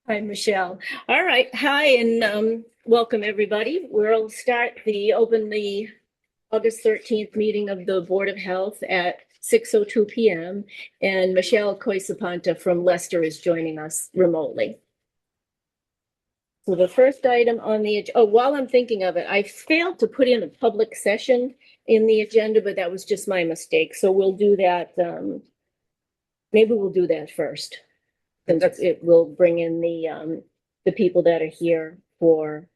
Hi, Michelle. All right. Hi, and welcome everybody. We'll open the August 13th meeting of the Board of Health at 6:02 p.m. And Michelle Coisapanta from Leicester is joining us remotely. So the first item on while I'm thinking of it, I failed to put in a public session in the agenda, but that was just my mistake. So we'll do that. Maybe we'll do that first. And it will bring in the people that are here for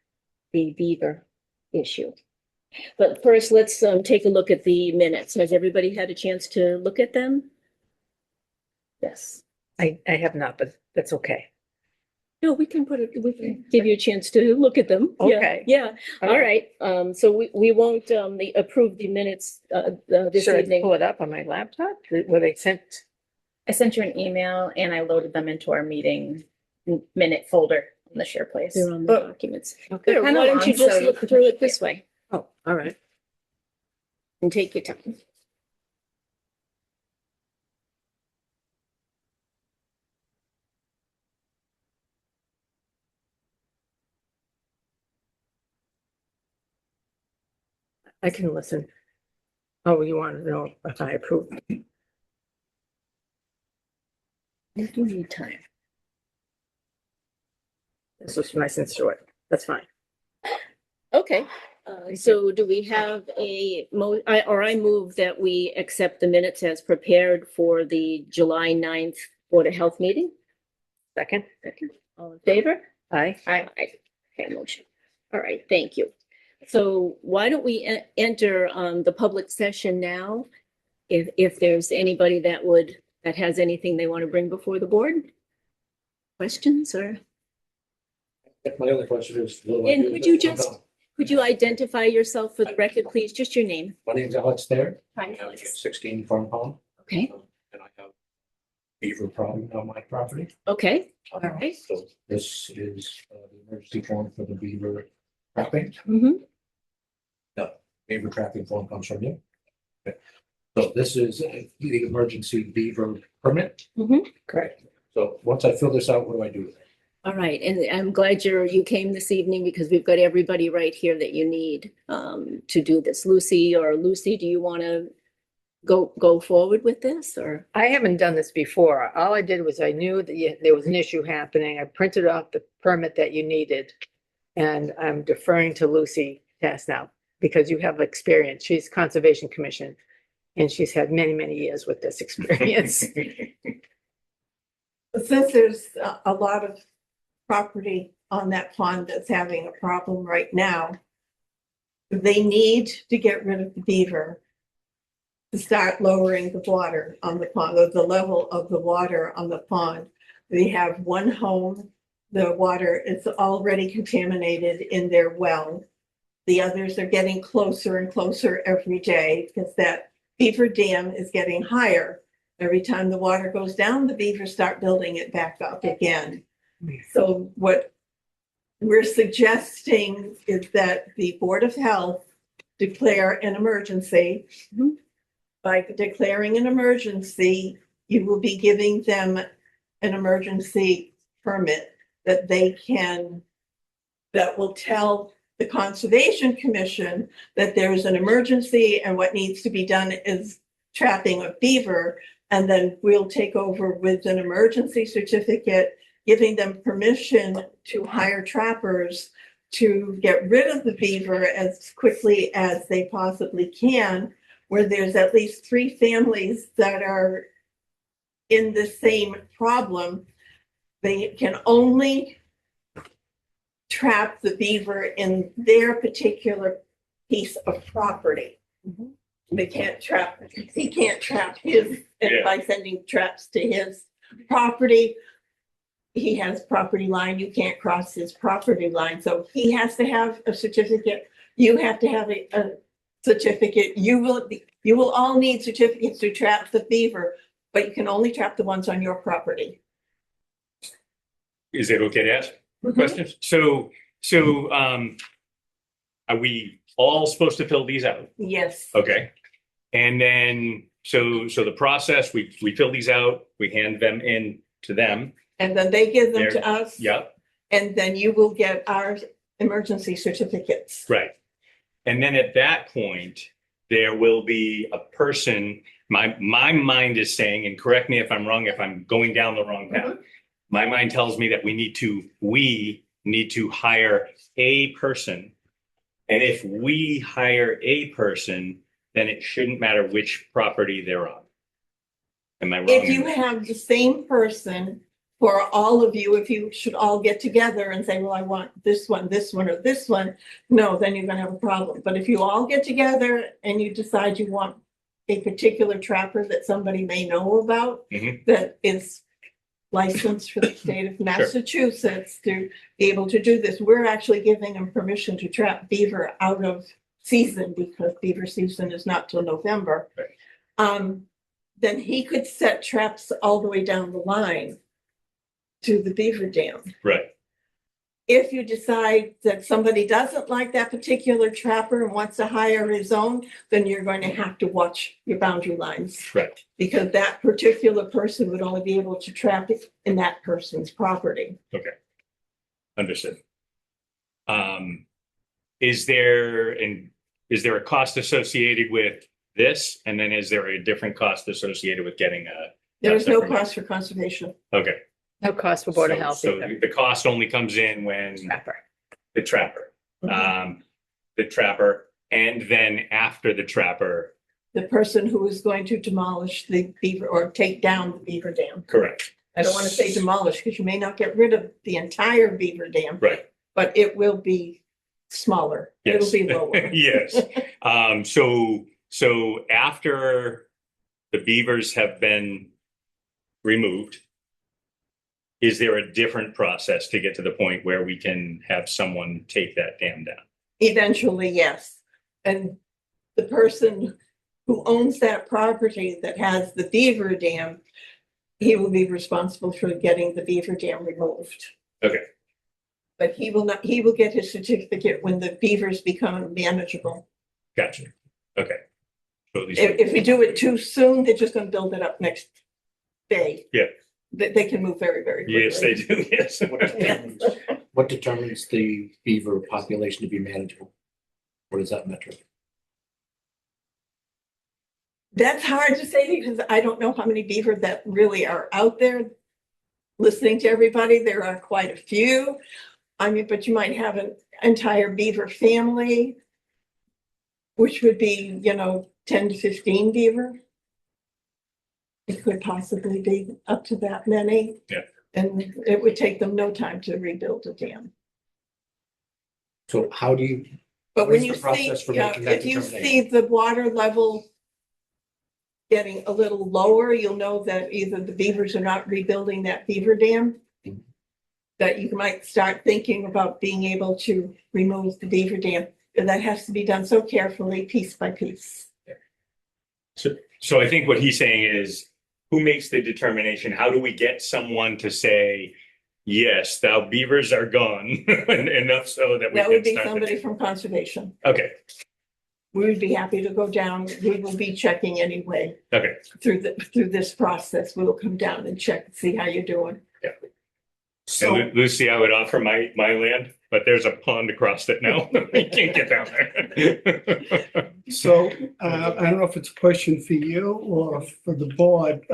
the beaver issue. But first, let's take a look at the minutes. Has everybody had a chance to look at them? Yes. I have not, but that's okay. No, we can we can give you a chance to look at them. Okay. Yeah. All All right. So we won't approve the minutes this Should I evening. pull it up on my laptop? Were they sent? I sent you an email and I loaded them into our meeting minute folder on the SharePlace. They're on the documents. Okay. Here, why don't you just look through it this way Oh, all right. and take your time? I can listen. Oh, you want to know if I approve? You do need time. This was nice and short. That's fine. Okay, so do we have I move that we accept the minutes as prepared for the July 9th Board of Health meeting? Second. All in favor? Aye. Aye. Okay, motion. All right, thank you. So why don't we enter the public session now? If there's anybody that has anything they want to bring before the board? Questions or? My only question is. And could you identify yourself for the record, please? Just your name. My name's Alex Thayer. Hi, I Alex. have 16 Farm Pond. Okay, And I have beaver problem on my property. okay, all right. So this is the emergency form for the beaver trapping. Mm-hmm. The beaver trapping form comes from you. Okay. So this is the emergency beaver permit. Mm-hmm. Correct. So once I fill this out, what do I do with it? All right, and I'm glad you came this evening because we've got everybody right here that you need to do this. Lucy, do you want to go forward with this or? I haven't done this before. All I did was I knew that there was an issue happening. I printed off the permit that you needed. And I'm deferring to Lucy Tess now because you have experience. She's Conservation Commission and she's had many, many years with this experience. Since there's a lot of property on that pond that's having a problem right now, they need to get rid of the beaver to start lowering the water on the pond, or the level of the water on the pond. They have one home, the water is already contaminated in their well. The others are getting closer and closer every day because that beaver dam is getting higher. Every time the water goes down, the beavers start building it back up again. So what we're suggesting is that the Board of Health declare an emergency. Mhm. By declaring an emergency, you will be giving them an emergency permit that will tell the Conservation Commission that there is an emergency and what needs to be done is trapping of beaver. And then we'll take over with an emergency certificate, giving them permission to hire trappers to get rid of the beaver as quickly as they possibly can, where there's at least 3 families that are in the same problem. They can only trap the beaver in their particular piece of property. Mhm. He can't trap his, and by sending traps to his property, he has property line, you can't cross his property line. So he has to have a certificate. You have to have a certificate. You will all need certificates to trap the beaver, but you can only trap the ones on your property. Is it okay to ask Mhm. questions? So, are we all supposed to fill these out? Yes. Okay. And then, so the process, we fill these out, we hand them in to them. And then they give them to There- us. Yep, And then you will get our emergency certificates. right. And then at that point, there will be a person, my mind is saying, and correct me if I'm wrong, if I'm going down the wrong path. My mind tells me that we need to hire a person. And if we hire a person, then it shouldn't matter which property they're on. Am I wrong? If you have the same person for all of you, if you should all get together and say, well, I want this one, or this one, no, then you're gonna have a problem. But if you all get together and you decide you want a particular trapper that somebody may know about, Mhm. that is licensed for the state of Massachusetts to be able to do this, we're actually giving them permission to trap beaver out of season because beaver season is not till November. Right. Then he could set traps all the way down the line to the beaver dam. Right, If you decide that somebody doesn't like that particular trapper and wants to hire his own, then you're going to have to watch your boundary lines. right. Because that particular person would only be able to trap it in that person's property. Understood. Is there a cost associated with this? And then is there a different cost associated with getting There is no That's cost for conservation. okay. No cost for Board of So- Health So either. the cost only comes in when Trapper. the trapper, and then after the trapper, The person who is going to demolish the beaver or take down the beaver dam. correct, I don't want to say demolish because you may not get rid of the entire beaver dam, right, but it will be smaller. It'll yes. be lower. Yes. So after the beavers have been removed, is there a different process to get to the point where we can have someone take that dam down? Eventually, yes. And the person who owns that property that has the beaver dam, he will be responsible for getting the beaver dam removed. Okay. But he will not, he will get his certificate when the beavers become manageable. Gotcha. Okay. So these- If we do it too soon, they're just gonna build it up next day. Yeah. They can move very, very quickly. Yes, they do, yes. What determines the beaver population to be manageable? What is that metric? That's hard to say because I don't know how many beaver that really are out there. Listening to everybody, there are quite a few. I mean, but you might have an entire beaver family, which would be, 10 to 15 beaver. It could possibly be up to that many. Yeah. And it would take them no time to rebuild a dam. So how do you, But What when is you the process see, for making that if you see determination? the water level getting a little lower, you'll know that either the beavers are not rebuilding that beaver dam. Mhm. That you might start thinking about being able to remove the beaver dam. And that has to be done so carefully, piece by piece. So I think what he's saying is, who makes the determination? How do we get someone to say, yes, thou beavers are gone, enough so that we That would can be start? somebody from conservation. Okay, We would be happy to go down. We will be checking anyway okay, through this process. We will come down and check, and see how you're doing. so and Lucy, I would offer my land, but there's a pond across it now. You can't get down there. So I don't know if it's a question for you or for the board.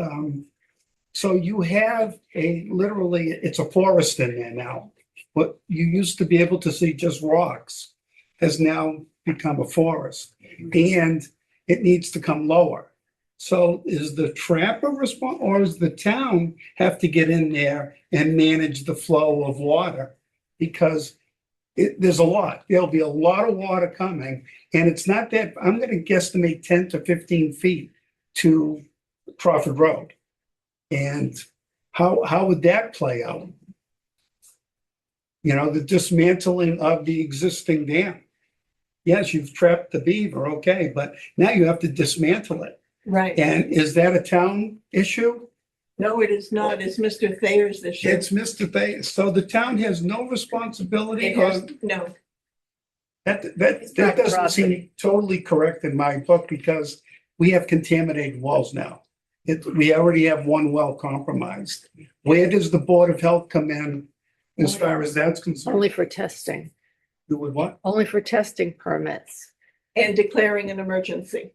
So you have literally, it's a forest in there now. What you used to be able to see just rocks has now become a forest. And it needs to come lower. So is the trapper responsible or does the town have to get in there and manage the flow of water? Because there's a lot, there'll be a lot of water coming, and it's not that, I'm gonna guesstimate 10 to 15 feet to Crawford Road. And how would that play out? The dismantling of the existing dam. Yes, you've trapped the beaver, okay, but now you have to dismantle it. Right. And is that a town issue? No, it is not. It's Mr. Thayer's issue. It's Mr. Thay, so the town has no responsibility It has, on. no, That not doesn't property. seem totally correct in my book because we have contaminated wells now. We already have one well compromised. Where does the Board of Health come in as far as that's concerned? Only for testing, Do with what? only for testing permits. And declaring an emergency.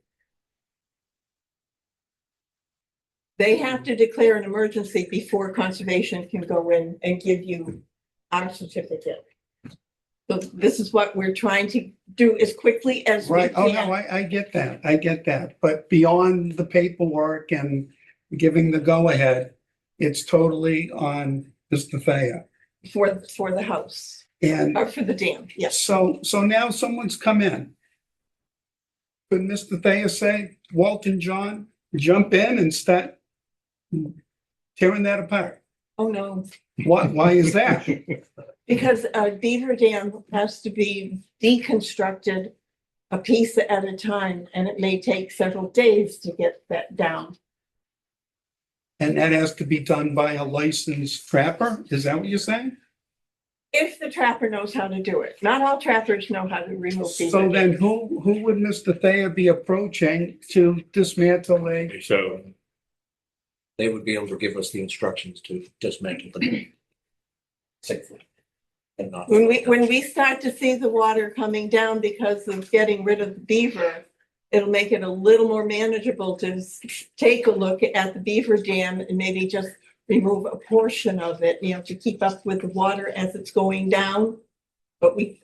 They have to declare an emergency before conservation can go in and give you our certificate. So this is what we're trying to do as quickly as we Right, oh, no, can. I get that, but beyond the paperwork and giving the go-ahead, it's totally on Mr. Thayer. For the house, And or for the dam, yes. so now someone's come in. Could Mr. Thayer say, Walt and John, jump in and start tearing that apart? Oh, no, Why is that? because a beaver dam has to be deconstructed a piece at a time, and it may take several days to get that down. And that has to be done by a licensed trapper? Is that what you're saying? If the trapper knows how to do it. Not all trappers know how to remove beaver. So then dams. who would Mr. Thayer be approaching to dismantle a? So They would be able to give us the instructions to dismantle the dam safely. And not. When we start to see the water coming down because of getting rid of the beaver, it'll make it a little more manageable to take a look at the beaver dam and maybe just remove a portion of it, to keep up with the water as it's going down. But we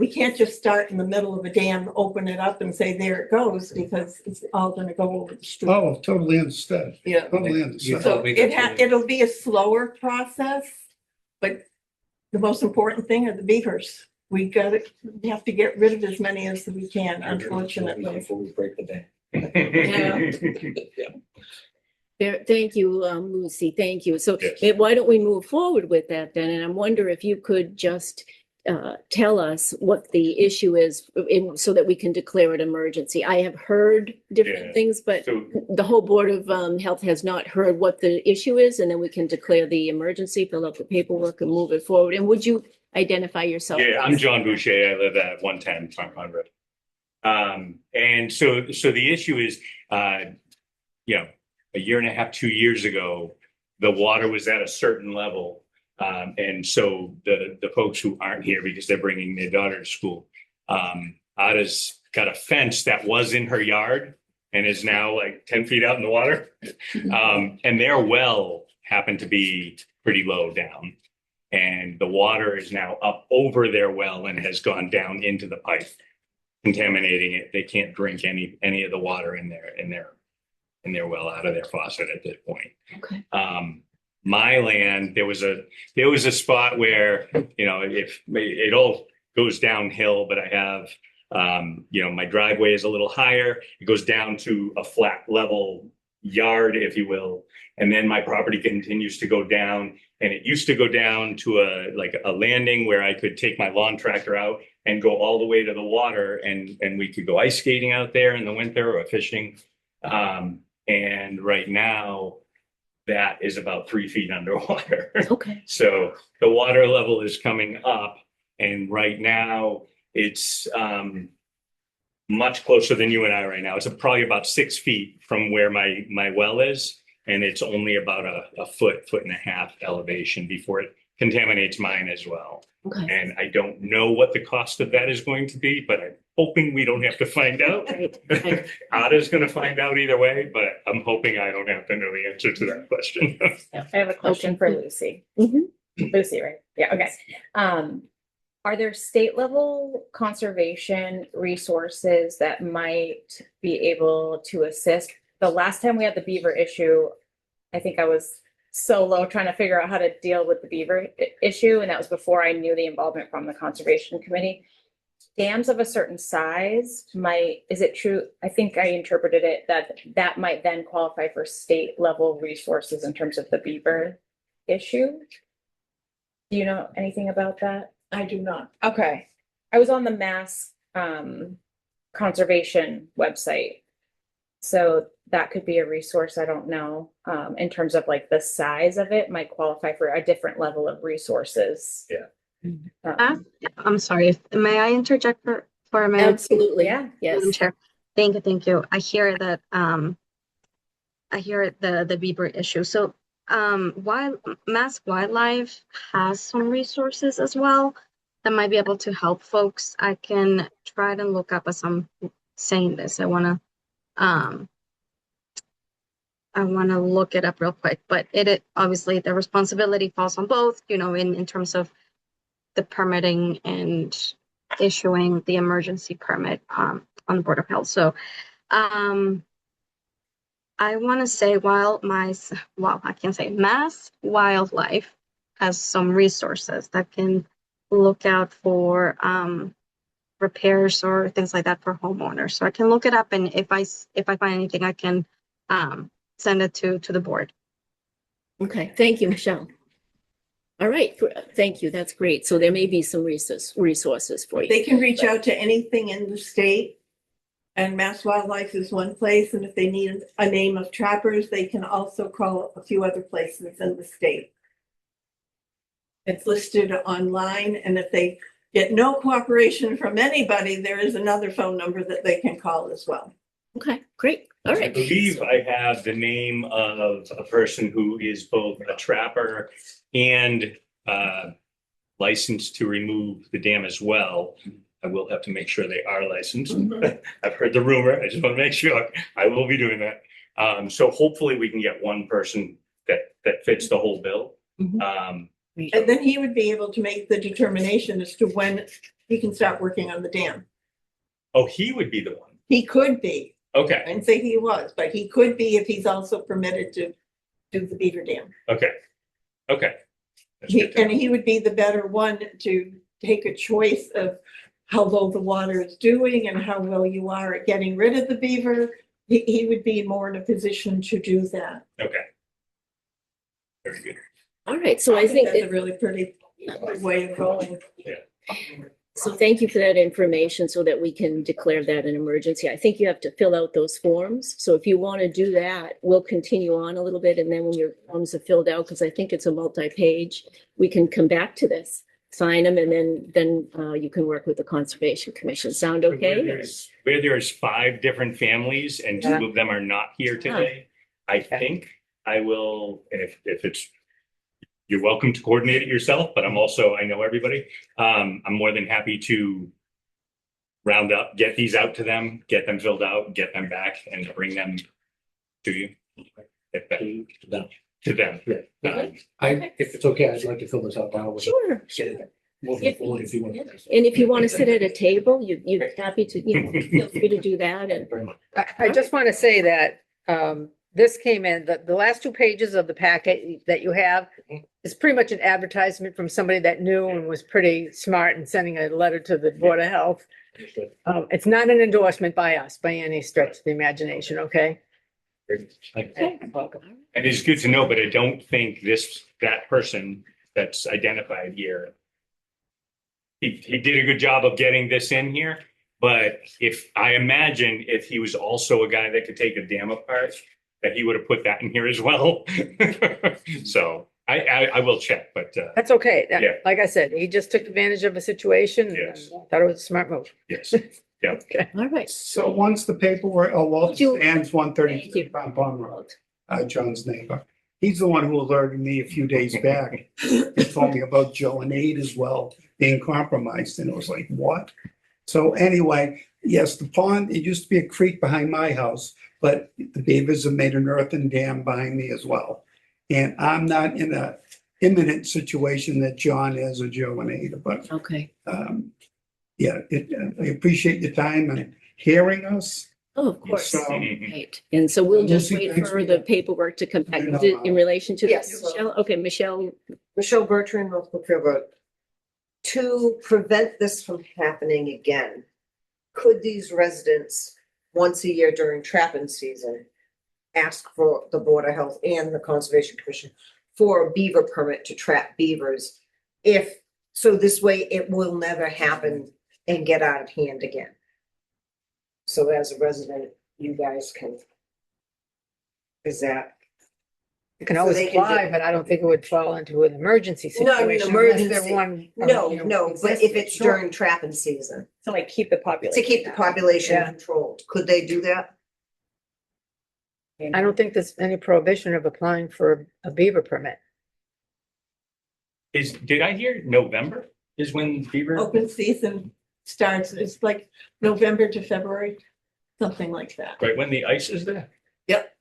can't just start in the middle of a dam, open it up and say, there it goes, because it's all gonna go over the street. Oh, totally understood. Yeah. Totally understood. So it'll be a slower process, but the most important thing are the beavers. We have to get rid of as many as we can, unfortunately. Before we break the dam. Yeah. Thank you, Lucy. Thank you. So Yes. why don't we move forward with that then? And I wonder if you could just tell us what the issue is so that we can declare an emergency. I have heard different Yeah. things, but So the whole Board of Health has not heard what the issue is, and then we can declare the emergency, fill out the paperwork and move it forward. And would you identify yourself? yeah, I'm please? John Boucher. I live at 110 Farm Pond Road. And so the issue is, a year and a half, 2 years ago, the water was at a certain level. And so the folks who aren't here because they're bringing their daughter to school, Ada's got a fence that was in her yard and is now like 10 feet out in the water. And their well happened to be pretty low down. And the water is now up over their well and has gone down into the pipe, contaminating it. They can't drink any of the water in their well out of their faucet at this point. Okay. My land, there was a spot where, if it all goes downhill, but I have, my driveway is a little higher. It goes down to a flat level yard, if you will. And then my property continues to go down, and it used to go down to a landing where I could take my lawn tractor out and go all the way to the water, and we could go ice skating out there in the winter or fishing. And right now that is about 3 feet underwater. Okay. So the water level is coming up, and right now it's much closer than you and I right now. It's probably about 6 feet from where my well is, and it's only about a foot and a half elevation before it contaminates mine as well. Okay. And I don't know what the cost of that is going to be, but I'm hoping we don't have to find out. Right. Ada's going to find out either way, but I'm hoping I don't have to know the answer to that question. I have a question Okay. for Lucy. Mhm. Lucy, right? Yeah, okay. Are there state level conservation resources that might be able to assist? The last time we had the beaver issue, I think I was solo trying to figure out how to deal with the beaver issue, and that was before I knew the involvement from the conservation committee. Dams of a certain size is it true? I think I interpreted it that might then qualify for state level resources in terms of the beaver issue. Do you know anything about that? I do not. Okay. I was on the Mass Conservation website. So that could be a resource. I don't know. In terms of like the size of it might qualify for a different level of resources. Yeah. I'm sorry. May I interject for a minute? Absolutely. Yeah. Yes. Madam Chair. Thank you. I hear that, I hear the beaver issue. So while Mass Wildlife has some resources as well that might be able to help folks. I can try to look up as I'm saying this. Um, I want to look it up real quick, but it obviously the responsibility falls on both, in terms of the permitting and issuing the emergency permit on the Board of Health. So I want to say I can't say Mass Wildlife has some resources that can look out for repairs or things like that for homeowners. So I can look it up, and if I find anything, I can send it to the board. Okay, thank you, Michelle. All right, thank you. That's great. So there may be some resources for you. They can reach out to anything in the state. And Mass Wildlife is one place, and if they need a name of trappers, they can also call a few other places in the state. It's listed online, and if they get no cooperation from anybody, there is another phone number that they can call as well. Okay, great. All I right. believe I have the name of a person who is both a trapper and licensed to remove the dam as well. I will have to make sure they are licensed. I've heard the rumor. I just want to make sure I will be doing that. So hopefully we can get one person that fits the whole bill. Mhm. And then he would be able to make the determination as to when he can start working on the dam. Oh, he would be the one. He could be, I Okay, didn't say he was, but he could be if he's also permitted to do the beaver dam. okay. That's good to And know. he would be the better one to take a choice of how low the water is doing and how well you are at getting rid of the beaver. He would be more in a position to do that. Okay. Very good. All right, so I think, That's a really pretty good way of going. so thank you for that information so that we can declare that an emergency. I think you have to fill out those forms. So if you want to do that, we'll continue on a little bit. And then when your forms are filled out, because I think it's a multi-page, we can come back to this, sign them, and then you can work with the Conservation Commission. Sound okay? Where there's 5 different families and 2 of them are not here today, I think I will, and if it's, you're welcome to coordinate it yourself, but I'm also, I know everybody. I'm more than happy to round up, get these out to them, get them filled out, get them back and bring them to you. To them. Yeah. If it's okay, I'd like to fill this out now. with- Sure. Get it moving forward if you want. And if you want to sit at a table, you're happy to, feel free to do that. And Very much. I just want to say that this came in, the last 2 pages of the packet that you have is pretty much an advertisement from somebody that knew and was pretty smart in sending a letter to the Board of Health. Understood. It's not an endorsement by us by any stretch of the imagination, okay? Thank you. Welcome. And it's good to know, but I don't think that person that's identified here, he did a good job of getting this in here. But I imagine if he was also a guy that could take a dam apart, that he would have put that in here as well. So I will check, but That's okay. Yeah. Like I said, he just took advantage of a situation and Yes. thought it was a smart move. yes. Okay. all right. So once the paperwork, Walter You- Sands, Thank you. 132 Pond Road, John's neighbor. He's the one who alerted me a few days back. He told me about Joe and Aid as well being compromised, and it was like, what? So anyway, yes, the pond, it used to be a creek behind my house, but the beavers have made an earthen dam behind me as well. And I'm not in a imminent situation that John is or Joe and Ada, but Okay. yeah, I appreciate your time and hearing us. Oh, of course. So, Right. And so we'll just Lucy, wait thanks for for the that. paperwork to come back. You know, Is it in relation to Yes. this, Michelle? Okay, Michelle, Michelle Bertrand, North Brookfield Road. To prevent this from happening again, could these residents, once a year during trapping season, ask for the Board of Health and the Conservation Commission for a beaver permit to trap beavers? So this way it will never happen and get out of hand again. So as a resident, you guys can. Is that? You can So always they can apply, do- but I don't think it would fall into an emergency No, I mean, situation. unless they're emergency. one, No, you know, no, but if it's Sure. during trapping season, To like keep the population. to keep the population Yeah. controlled, could they do that? I don't think there's any prohibition of applying for a beaver permit. Did I hear November is when beaver? Open season starts, it's like November to February, something like that. Right when the ice is there? Yep.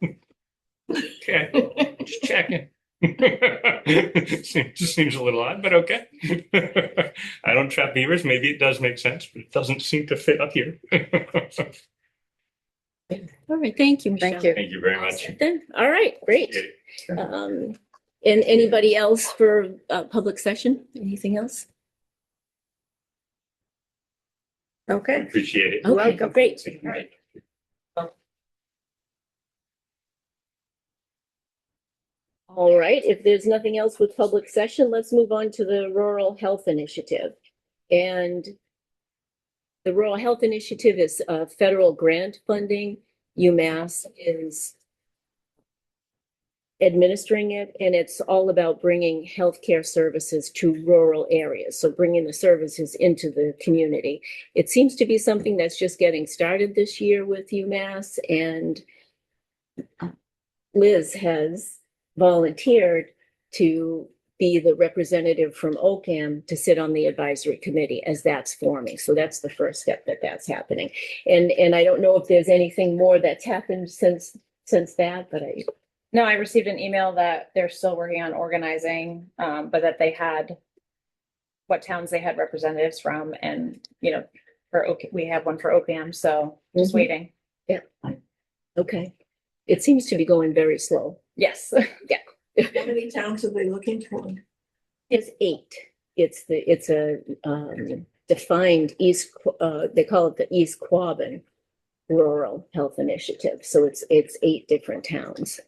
Okay, just checking. Just seems a little odd, but okay. I don't trap beavers. Maybe it does make sense, but it doesn't seem to fit up here. All right, thank you, Michelle. Thank you. Thank you very much. Then, all right, great. Appreciate it. And anybody else for public session? Anything else? Okay. Appreciate it. Okay, Welcome. great. All right. All right, if there's nothing else with public session, let's move on to the Rural Health Initiative. And the Rural Health Initiative is federal grant funding. UMass is administering it, and it's all about bringing healthcare services to rural areas. So bringing the services into the community. It seems to be something that's just getting started this year with UMass, and Liz has volunteered to be the representative from OCAM to sit on the advisory committee as that's forming. So that's the first step that's happening. And I don't know if there's anything more that's happened since that, but No, I received an email that they're still working on organizing, but that they had what towns they had representatives from, and we have one for OPM, so just Mhm. waiting. okay. It seems to be going very slow. Yes. How many towns are they looking for? It's 8. It's a defined they call it the East Quabbin Rural Health Initiative. So it's 8 different towns.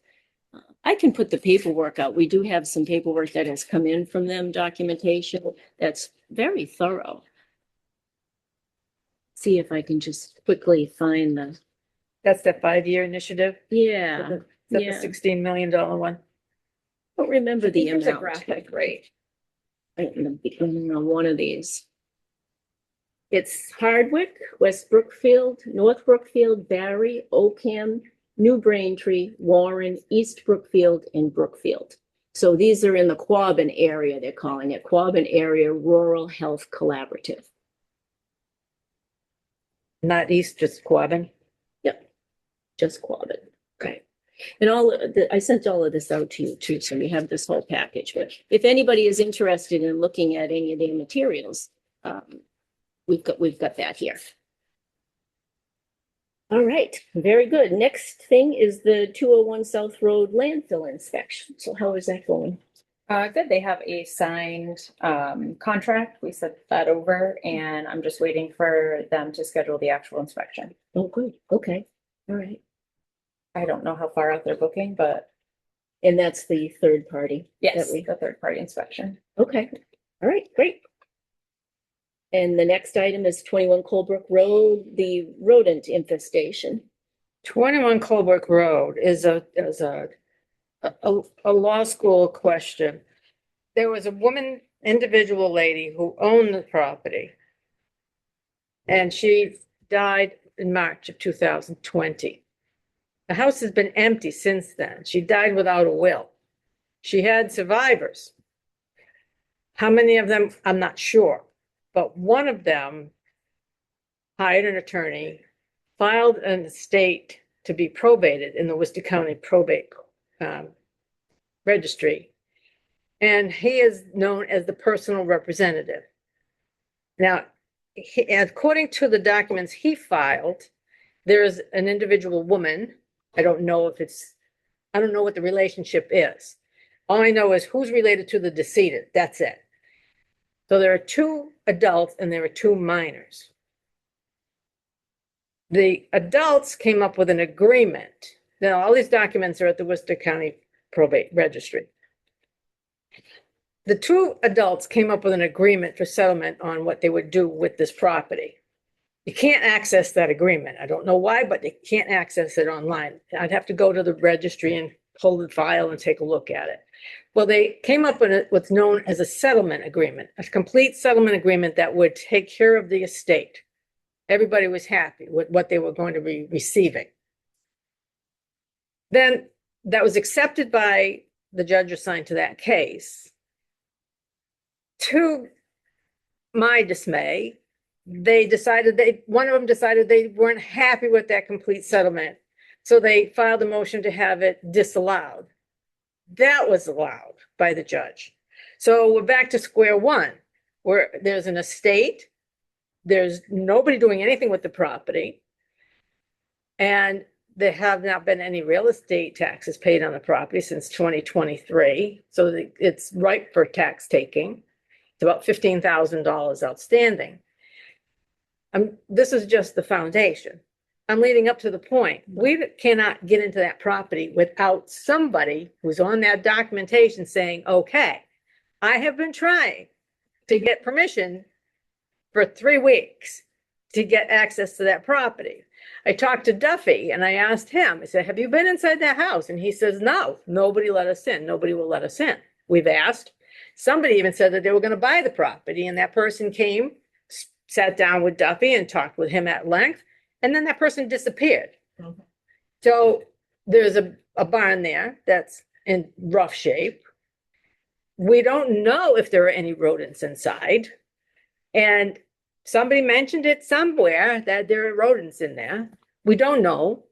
I can put the paperwork out. We do have some paperwork that has come in from them, documentation that's very thorough. See if I can just quickly find That's the 5-year initiative? yeah. Is that the Yeah. $16 million one? I don't remember the There's a amount. graphic, right? Right in the beginning on one of these. It's Hardwick, West Brookfield, North Brookfield, Barry, Oakham, New Braintree, Warren, East Brookfield, and Brookfield. So these are in the Quabbin area, they're calling it Quabbin Area Rural Health Collaborative. Not East, just Quabbin? Yep, just Quabbin. Okay. And I sent all of this out to you too, so you have this whole package. But if anybody is interested in looking at any of the materials, we've got that here. All right, very good. Next thing is the 201 South Road landfill inspection. So how is that going? Good. They have a signed contract. We sent that over, and I'm just waiting for them to schedule the actual inspection. Oh, good. Okay. All right. I don't know how far out they're booking, but And that's the third party. yes, that we- the third party inspection. Okay. All right, great. And the next item is 21 Colebrook Road, the rodent infestation. 21 Colebrook Road is a law school question. There was a woman, individual lady who owned the property. And she died in March of 2020. The house has been empty since then. She died without a will. She had survivors. How many of them, I'm not sure, but one of them hired an attorney, filed an estate to be probated in the Worcester County Probate Registry. And he is known as the personal representative. Now, according to the documents he filed, there is an individual woman. I don't know what the relationship is. All I know is who's related to the decedent. That's it. So there are 2 adults and there are 2 minors. The adults came up with an agreement. Now, all these documents are at the Worcester County Probate Registry. The 2 adults came up with an agreement for settlement on what they would do with this property. You can't access that agreement. I don't know why, but they can't access it online. I'd have to go to the registry and pull the file and take a look at it. Well, they came up with what's known as a settlement agreement, a complete settlement agreement that would take care of the estate. Everybody was happy with what they were going to be receiving. Then that was accepted by the judge assigned to that case. To my dismay, one of them decided they weren't happy with that complete settlement. So they filed a motion to have it disallowed. That was allowed by the judge. So we're back to square one, where there's an estate, there's nobody doing anything with the property. And there have not been any real estate taxes paid on the property since 2023. So it's ripe for tax taking. It's about $15,000 outstanding. This is just the foundation. I'm leading up to the point. We cannot get into that property without somebody who's on that documentation saying, okay, I have been trying to get permission for 3 weeks to get access to that property. I talked to Duffy and I asked him, I said, have you been inside that house? And he says, no, nobody let us in. Nobody will let us in. We've asked. Somebody even said that they were going to buy the property, and that person came, sat down with Duffy and talked with him at length, and then that person disappeared. Mhm. So there's a barn there that's in rough shape. We don't know if there are any rodents inside. And somebody mentioned it somewhere that there are rodents in there. We don't know.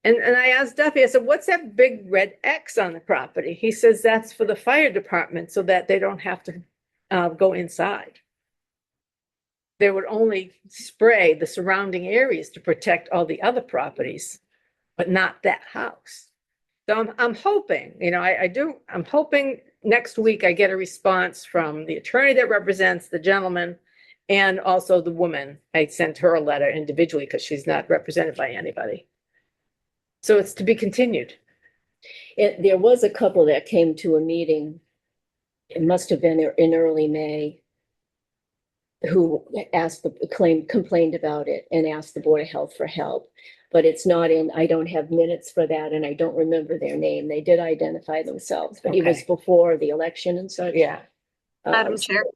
And I asked Duffy, I said, what's that big red X on the property? He says that's for the fire department so that they don't have to go inside. They would only spray the surrounding areas to protect all the other properties, but not that house. So I'm hoping, I'm hoping next week I get a response from the attorney that represents the gentleman and also the woman. I sent her a letter individually because she's not represented by anybody. So it's to be continued. There was a couple that came to a meeting. It must have been in early May, who complained about it and asked the Board of Health for help. But it's not in, I don't have minutes for that, and I don't remember their name. They did identify themselves, but it was Okay. before the election and such. Yeah. Madam Chair,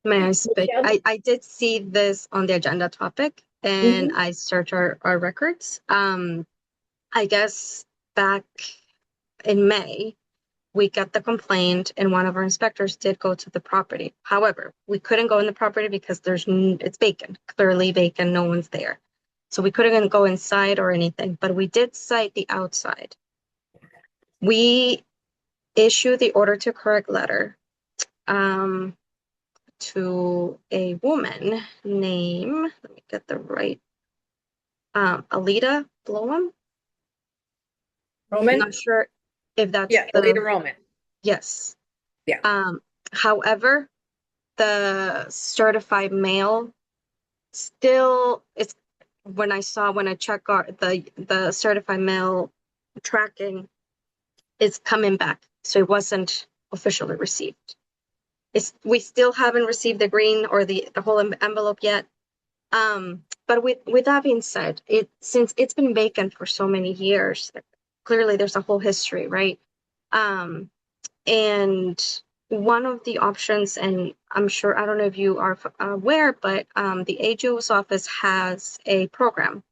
may I speak? Michelle? I did see this on the agenda topic and I searched our records. I guess back in May, we got the complaint and one of our inspectors did go to the property. However, we couldn't go in the property because it's vacant, clearly vacant, no one's there. So we couldn't go inside or anything, but we did cite the outside. We issued the order to correct letter to a woman named, let me get the right, Alita Blowham. I'm Roman? not sure if that's Yeah, Alita Roman. yes. Yeah. However, the certified mail still, it's when I check the certified mail tracking, it's coming back. So it wasn't officially received. We still haven't received the green or the whole envelope yet. But with that being said, since it's been vacant for so many years, clearly there's a whole history, right? And one of the options, and I'm sure, I don't know if you are aware, but the AGO's office has a program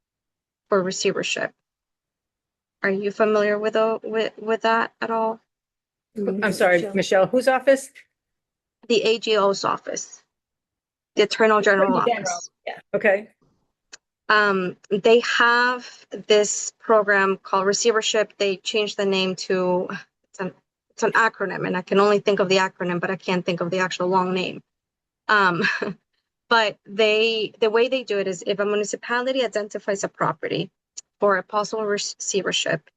for receivership. Are you familiar with that at all? I'm sorry, Michelle, whose office? The AGO's office, the Attorney General office. Yeah. Okay. They have this program called receivership. They changed the name to, it's an acronym, and I can only think of the acronym, but I can't think of the actual long name. But the way they do it is if a municipality identifies a property for a possible receivership,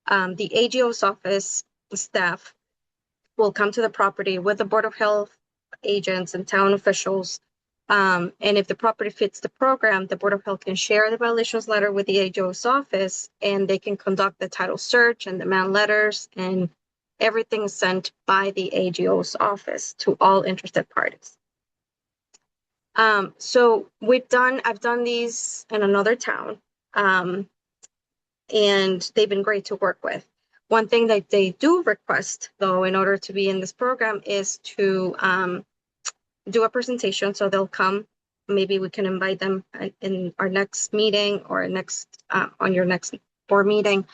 the AGO's office staff will come to the property with the Board of Health agents and town officials. And if the property fits the program, the Board of Health can share the violations letter with the AGO's office, and they can conduct the title search and demand letters, and everything is sent by the AGO's office to all interested parties. So I've done these in another town, and they've been great to work with. One thing that they do request, though, in order to be in this program is to do a presentation. So they'll come, maybe we can invite them in our next meeting or on your next board meeting.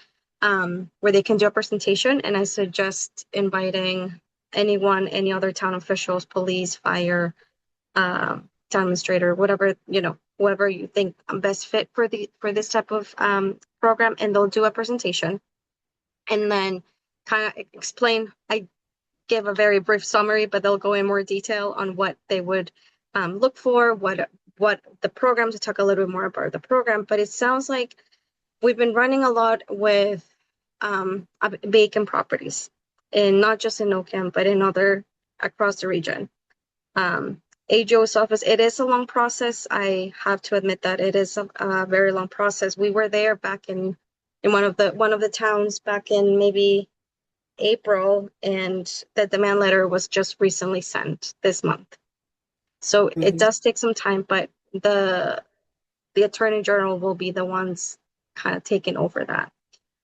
where they can do a presentation, and I suggest inviting anyone, any other town officials, police, fire, town administrator, whatever, whoever you think best fit for this type of program, and they'll do a presentation and then kind of explain. I give a very brief summary, but they'll go in more detail on what they would look for, what the program, to talk a little bit more about the program. But it sounds like we've been running a lot with vacant properties, and not just in Ocam, but in other across the region. AGO's office, it is a long process. I have to admit that it is a very long process. We were there back in one of the towns back in maybe April, and the demand letter was just recently sent this month. So it does take some time, but the Attorney General will be the ones kind of taking over that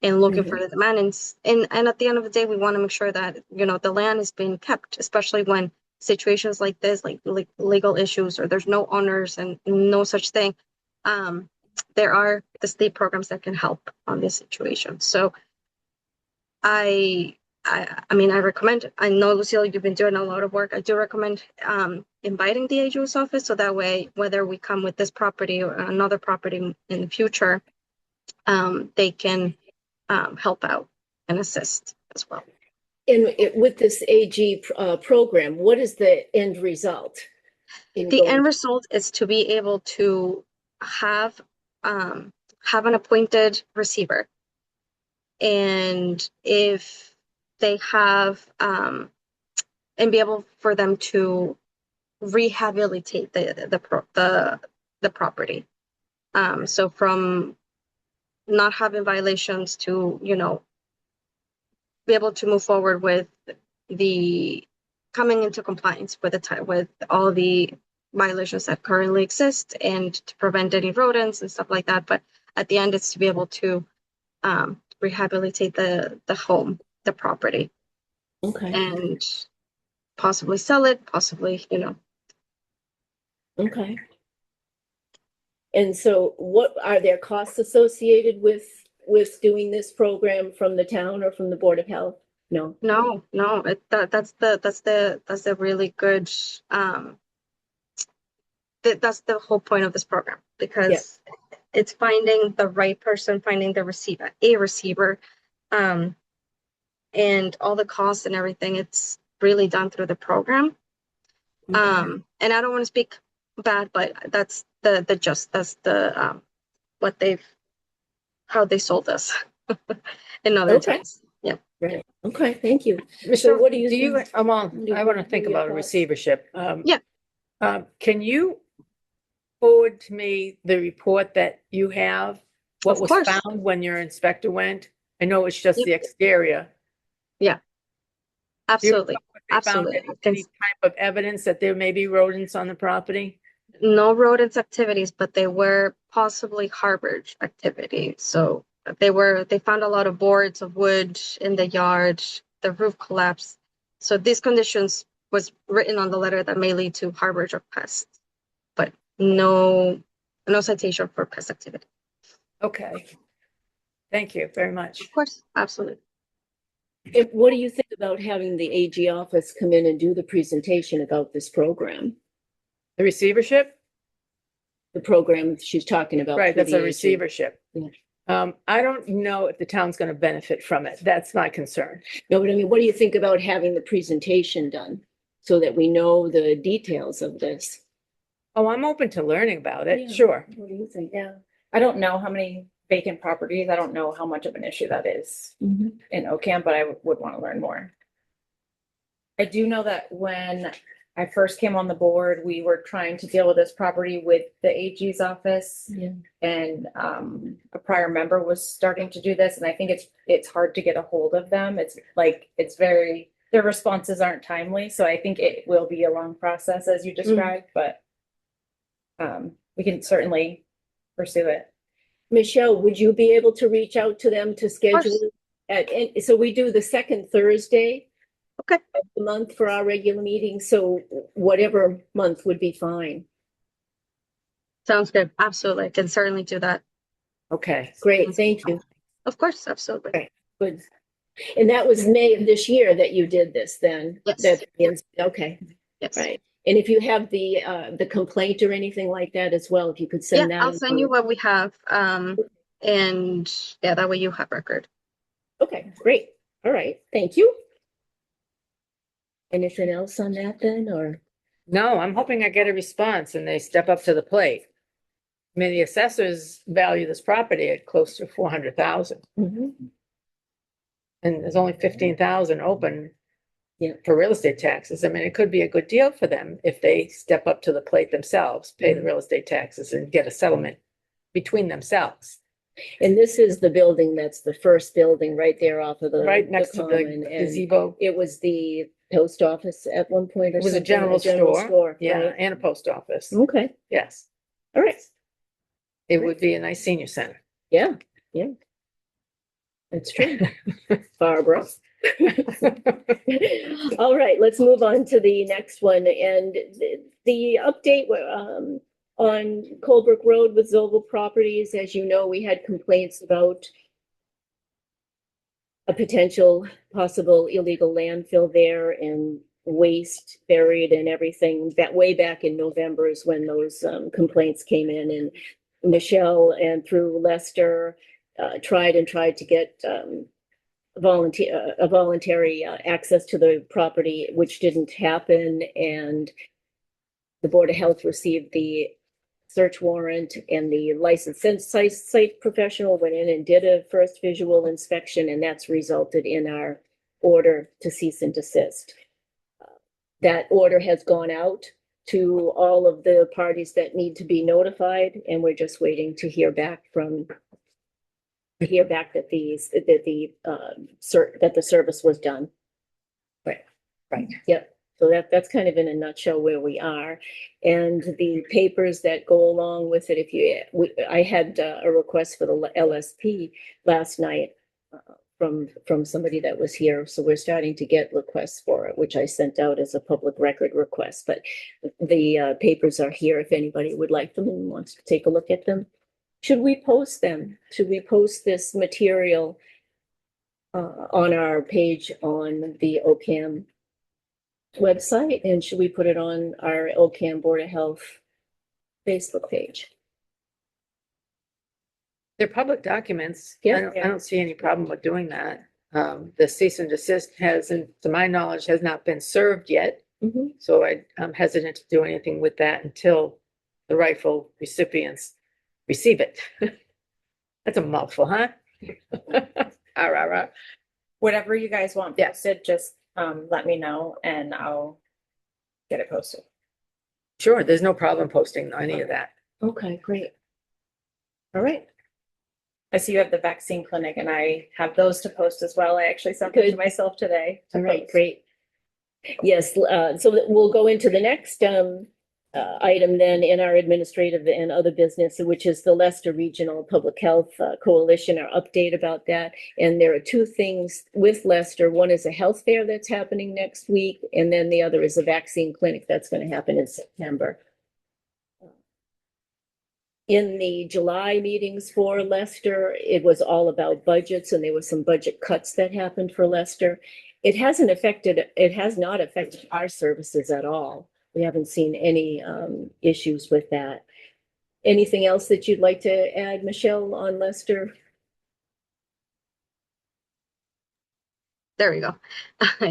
and looking for the demand. And at the end of the day, we want to make sure that, the land is being kept, especially when situations like this, like legal issues, or there's no owners and no such thing. There are the state programs that can help on this situation. So I recommend, I know, Lucille, you've been doing a lot of work. I do recommend inviting the AGO's office, so that way, whether we come with this property or another property in the future, they can help out and assist as well. And with this AG program, what is the end result? The end result is to be able to have an appointed receiver. And if they have, and be able for them to rehabilitate the property. So from not having violations to, be able to move forward with the coming into compliance with all the violations that currently exist, and to prevent any rodents and stuff like that. But at the end, it's to be able to rehabilitate the home, the property, and possibly sell it, possibly, Okay. And so what are there costs associated with doing this program from the town or from the Board of Health? No. No, that's the really good, that's the whole point of this program, because it's finding the right person, finding a receiver, and all the costs and everything. It's really done through the program. And I don't want to speak bad, but that's how they sold us in other times. Yeah. Right. Okay. Thank you. Michelle, So what do you think? I want to think your about a thoughts? receivership. Yeah. Can you forward to me the report that you have? What Of was course. found when your inspector went? I know it's just Yep. the exterior. Absolutely. They found Absolutely. any type of evidence that there may be rodents on the property? No rodents activities, but they were possibly harborage activity. So they found a lot of boards of wood in the yard, the roof collapsed. So these conditions was written on the letter that may lead to harborage of pests, but no citation for pest activity. Okay. Thank you very much. Of course, absolutely. And what do you think about having the AG office come in and do the presentation about this program? The receivership? The program she's talking about. Right, through that's the a AG. receivership. Yeah. I don't know if the town's going to benefit from it. That's my concern. No, but I mean, what do you think about having the presentation done so that we know the details of this? Oh, I'm open to learning about it. Yeah. Sure. What do you think? Yeah. I don't know how many vacant properties. I don't know how much of an issue that is in Ocam, but I would want to learn more. I do know that when I first came on the board, we were trying to deal with this property with the AG's office. Yeah. And a prior member was starting to do this, and I think it's hard to get a hold of them. Their responses aren't timely, so I think it will be a long process as you described, but we can certainly pursue it. Michelle, would you be able to reach out to them to schedule so we do the second Thursday Okay. of the month for our regular meeting, so whatever month would be fine. Sounds good. Absolutely. I can certainly do that. Okay. Great, thank you. Of course, absolutely. Okay. Good. And that was May of this year that you did this then? Yes. Okay, Yes. right. And if you have the complaint or anything like that as well, if you could Yeah, send that. I'll send you what we have. And yeah, that way you have record. Okay, great. All right, thank you. Anything else on that then, or? No, I'm hoping I get a response and they step up to the plate. I mean, the assessors value this property at close to 400,000 Mhm. and there's only 15,000 open. Yeah. For real estate taxes. I mean, it could be a good deal for them if they step up to the plate themselves, pay the real estate taxes and get a settlement between themselves. And this is the building, that's the first building right there off of the. Right next to the common, and gazebo. It was the post office at one point or It was a something, general store. Yeah, right? and a post office. Okay, Yes, all right, it would be a nice senior center. yeah. That's true. Barbara. All right, let's move on to the next one, and the update on Colebrook Road with Zoval Properties. As you know, we had complaints about a potential possible illegal landfill there and waste buried and everything. That way back in November is when those complaints came in, and Michelle and through Lester tried to get voluntary access to the property, which didn't happen. And the Board of Health received the search warrant, and the licensed site professional went in and did a first visual inspection, and that's resulted in our order to cease and desist. That order has gone out to all of the parties that need to be notified, and we're just waiting to hear back that the service was done. Right. Yep. So that's kind of in a nutshell where we are, and the papers that go along with it. I had a request for the LSP last night from somebody that was here, so we're starting to get requests for it, which I sent out as a public record request. But the papers are here if anybody would like them and wants to take a look at them. Should we post them? Should we post this material on our page on the OCAM website? And should we put it on our OCAM Board of Health Facebook page? They're public documents. Yeah. I don't see any problem with doing that. The cease and desist hasn't, to my knowledge, has not been served yet. Mhm. So I'm hesitant to do anything with that until the rightful recipients receive it. That's a mouthful, huh? Whatever you guys want Yeah. posted, just let me know and I'll get it posted. Sure, there's no problem posting any of that. Okay, great. All right. I see you have the vaccine clinic and I have those to post as well. I actually sent them to Good. myself today. to All right, post. great. Yes, so we'll go into the next item then in our administrative and other business, which is the Leicester Regional Public Health Coalition, our update about that. And there are two things with Leicester. One is a health fair that's happening next week, and then the other is a vaccine clinic that's going to happen in September. In the July meetings for Leicester, it was all about budgets, and there were some budget cuts that happened for Leicester. It has not affected our services at all. We haven't seen any issues with that. Anything else that you'd like to add, Michelle, on Leicester? There we go.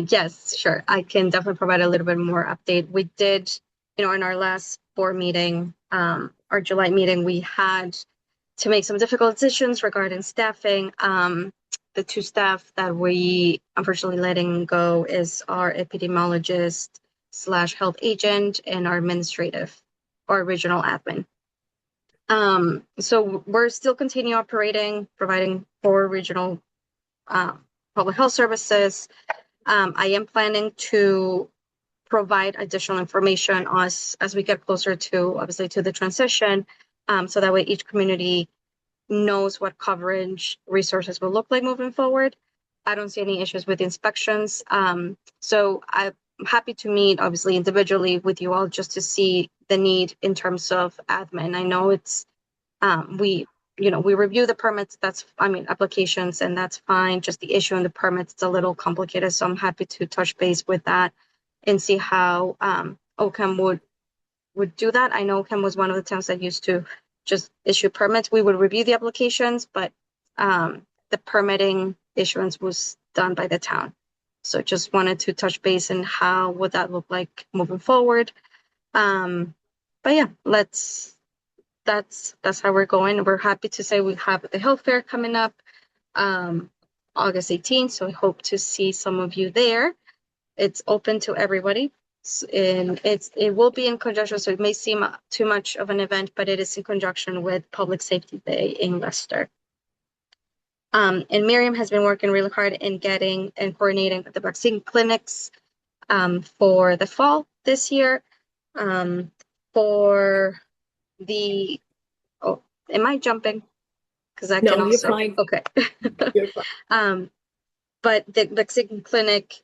Yes, sure. I can definitely provide a little bit more update. We did, in our last board meeting, our July meeting, we had to make some difficult decisions regarding staffing. The two staff that we unfortunately letting go is our epidemiologist / health agent and our administrative or regional admin. So we're still continuing operating, providing 4 regional public health services. I am planning to provide additional information as we get closer to, obviously, to the transition, so that way each community knows what coverage resources will look like moving forward. I don't see any issues with inspections. So I'm happy to meet, obviously, individually with you all just to see the need in terms of admin. I know it's, we we review the permits, applications, and that's fine. Just the issuing the permits, it's a little complicated. So I'm happy to touch base with that and see how OCAM would do that. I know OCAM was one of the towns that used to just issue permits. We would review the applications, but the permitting issuance was done by the town. So just wanted to touch base and how would that look like moving forward. But yeah, that's how we're going. We're happy to say we have the health fair coming up August 18th. So I hope to see some of you there. It's open to everybody. And it will be in conjunction, so it may seem too much of an event, but it is in conjunction with Public Safety Day in Leicester. And Miriam has been working really hard in getting and coordinating with the vaccine clinics for the fall this year. For the, am I jumping? Because I No, can you're also, fine. okay. You're fine. But the vaccine clinic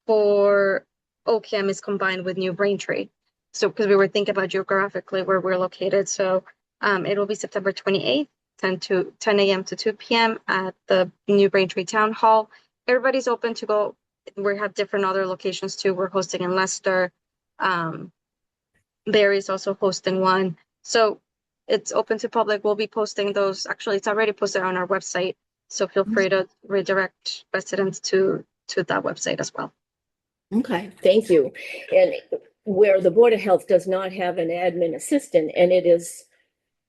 for OCAM is combined with New Braintree. So because we were thinking about geographically where we're located. So it will be September 28th, 10 a.m. to 2 p.m. at the New Braintree Town Hall. Everybody's open to go. We have different other locations too. We're hosting in Leicester. Barry's also hosting one. So it's open to public. We'll be posting those. Actually, it's already posted on our website. So feel free to redirect residents to that website as well. Okay, thank you. And where the Board of Health does not have an admin assistant, and it is,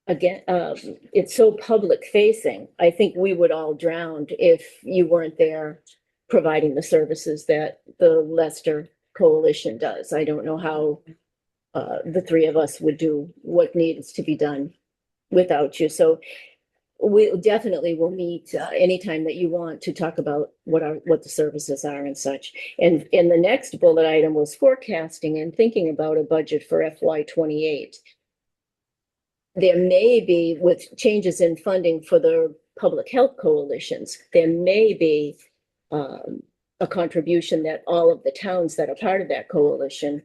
again, it's so public facing, I think we would all drown if you weren't there providing the services that the Leicester Coalition does. I don't know how the three of us would do what needs to be done without you. So we definitely will meet anytime that you want to talk about what the services are and such. And the next bullet item was forecasting and thinking about a budget for FY28. There may be, with changes in funding for the public health coalitions, there may be a contribution that all of the towns that are part of that coalition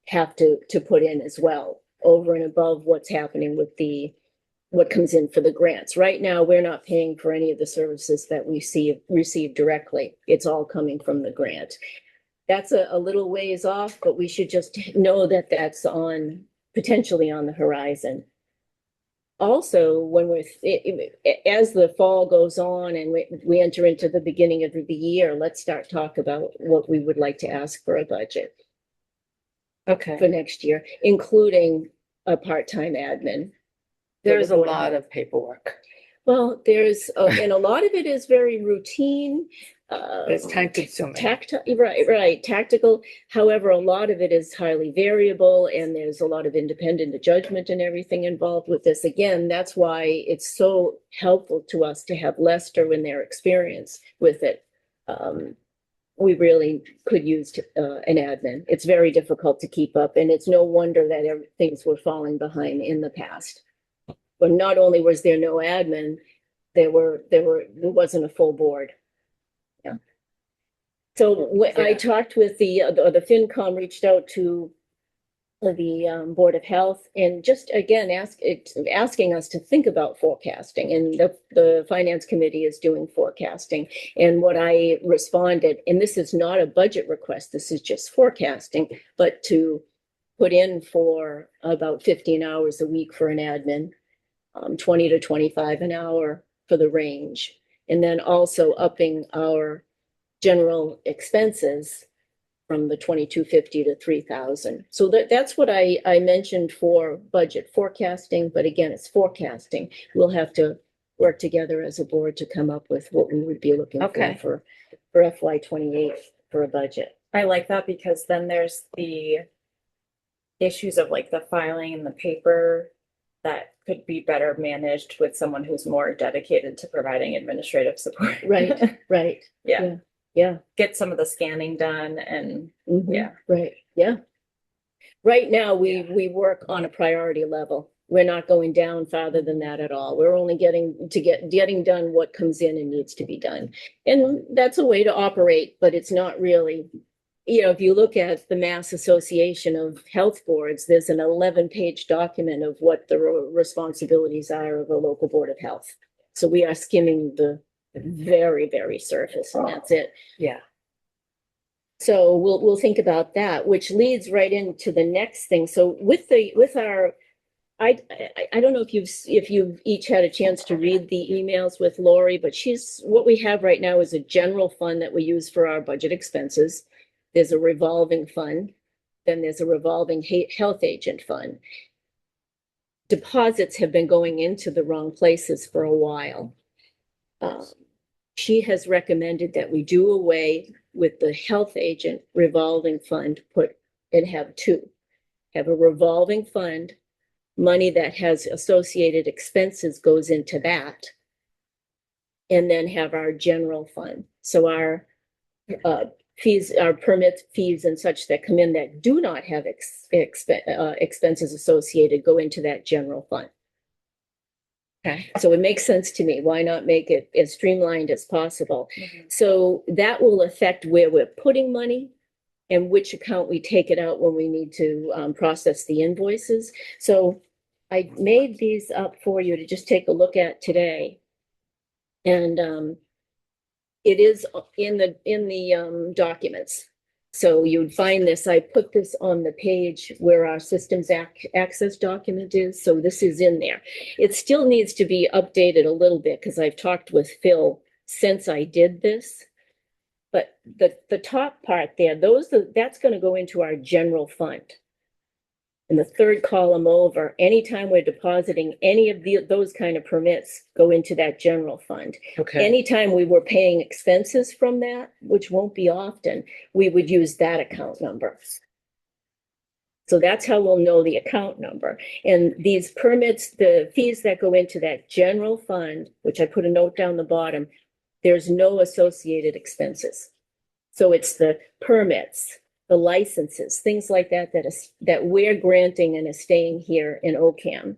have to put in as well, over and above what's happening with what comes in for the grants. Right now, we're not paying for any of the services that we receive directly. It's all coming from the grant. That's a little ways off, but we should just know that that's potentially on the horizon. Also, as the fall goes on and we enter into the beginning of the year, let's start talk about what we would like to ask for a budget Okay, for next year, including a part-time admin. there's a lot of paperwork. Well, and a lot of it is very routine. It's time consuming. Right, tactical. However, a lot of it is highly variable, and there's a lot of independent judgment and everything involved with this. Again, that's why it's so helpful to us to have Leicester in their experience with it. We really could use an admin. It's very difficult to keep up, and it's no wonder that things were falling behind in the past. But not only was there no admin, there wasn't a full board. Yeah. So I talked with the FinCom, reached out to the Board of Health, and just again asking us to think about forecasting, and the Finance Committee is doing forecasting. And what I responded, and this is not a budget request, this is just forecasting, but to put in for about 15 hours a week for an admin, 20 to 25 an hour for the range, and then also upping our general expenses from the 2,250 to 3,000. So that's what I mentioned for budget forecasting, but again, it's forecasting. We'll have to work together as a board to come up with what we would be looking for FY28 for a budget. I like that because then there's the issues of like the filing and the paper that could be better managed with someone who's more dedicated to providing administrative support. Right. Yeah. Get some of the scanning done and yeah. Right. Yeah. Right now, we work on a priority level. We're not going down farther than that at all. We're only getting done what comes in and needs to be done. And that's a way to operate, but it's not really you know, if you look at the Mass Association of Health Boards, there's an 11-page document of what the responsibilities are of a local board of health. So we are skimming the very, very surface, and that's it. Yeah. So we'll think about that, which leads right into the next thing. So with our, I don't know if you've each had a chance to read the emails with Lori, but what we have right now is a general fund that we use for our budget expenses. There's a revolving fund, then there's a revolving health agent fund. Deposits have been going into the wrong places for a while. She has recommended that we do away with the health agent revolving fund, and have two. Have a revolving fund, money that has associated expenses goes into that. And then have our general fund. So our fees, our permit fees and such that come in that do not have expenses associated go into that general fund. Okay. So it makes sense to me. Why not make it as streamlined as possible? So that will affect where we're putting money and which account we take it out when we need to process the invoices. So I made these up for you to just take a look at today. And it is in the documents. So you'd find this, I put this on the page where our systems access document is. So this is in there. It still needs to be updated a little bit because I've talked with Phil since I did this. But the top part there, that's going to go into our general fund. And the third column over, anytime we're depositing any of those kind of permits go into that general fund. Okay. Anytime we were paying expenses from that, which won't be often, we would use that account number. So that's how we'll know the account number. And these permits, the fees that go into that general fund, which I put a note down the bottom, there's no associated expenses. So it's the permits, the licenses, things like that, that we're granting and is staying here in OCAM.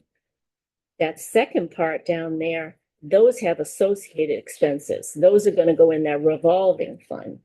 That second part down there, those have associated expenses. Those are going to go in that revolving fund.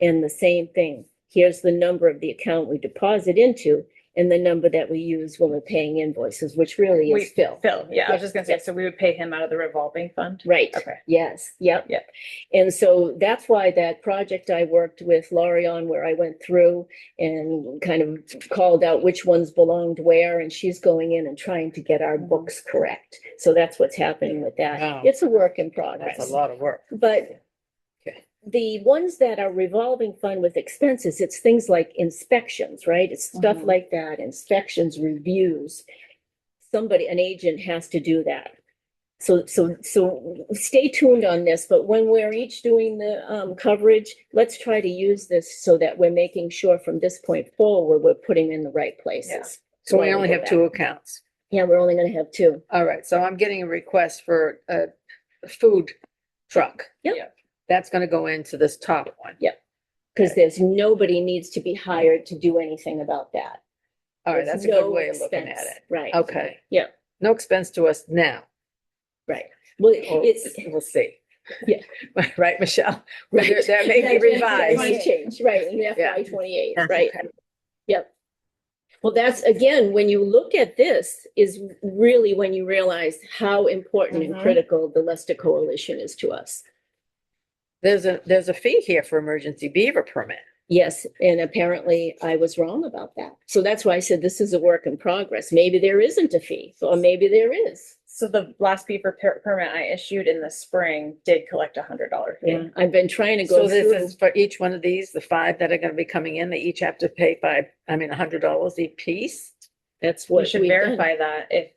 And the same thing, here's the number of the account we deposit into and the number that we use when we're paying invoices, which really is Phil. Phil, yeah, I was just gonna say, so we would pay him out of the revolving fund? Right. Okay. Yes. Yep. Yep. And so that's why that project I worked with Laurie on, where I went through and kind of called out which ones belonged where, and she's going in and trying to get our books correct. So that's what's happening with that. Wow. It's a work in progress. That's a lot of work. But Okay. the ones that are revolving fund with expenses, it's things like inspections, right? It's stuff Mhm. like that, inspections, reviews. An agent has to do that. So stay tuned on this, but when we're each doing the coverage, let's try to use this so that we're making sure from this point forward, we're putting in the right places. So we While only go have back. two accounts. Yeah, we're only gonna have two. All right, so I'm getting a request for a food truck. Yep. That's gonna go into this top one. Because there's nobody needs to be hired to do anything about that. All right, There's that's a good no way of looking at expense. it. Right. Okay. Yeah. No expense to us now. Right. Well, We'll it's. we'll see. Yeah. Right, Michelle? Right. That may be That might revised. change, right, in Yeah. FY 28, Yeah. right? Okay. Yep. Well, that's, again, when you look at this, is really when you realize how important and Mhm. critical the Leicester Coalition is to us. There's a fee here for emergency beaver permit. Yes, and apparently I was wrong about that. So that's why I said this is a work in progress. Maybe there isn't a fee, or maybe there is. So the last beaver permit I issued in the spring did collect $100 fee. Yeah, I've been trying to So go this through. is for each one of these, the 5 that are gonna be coming in, they each have to pay $100 a piece? That's We what should we've done. verify that if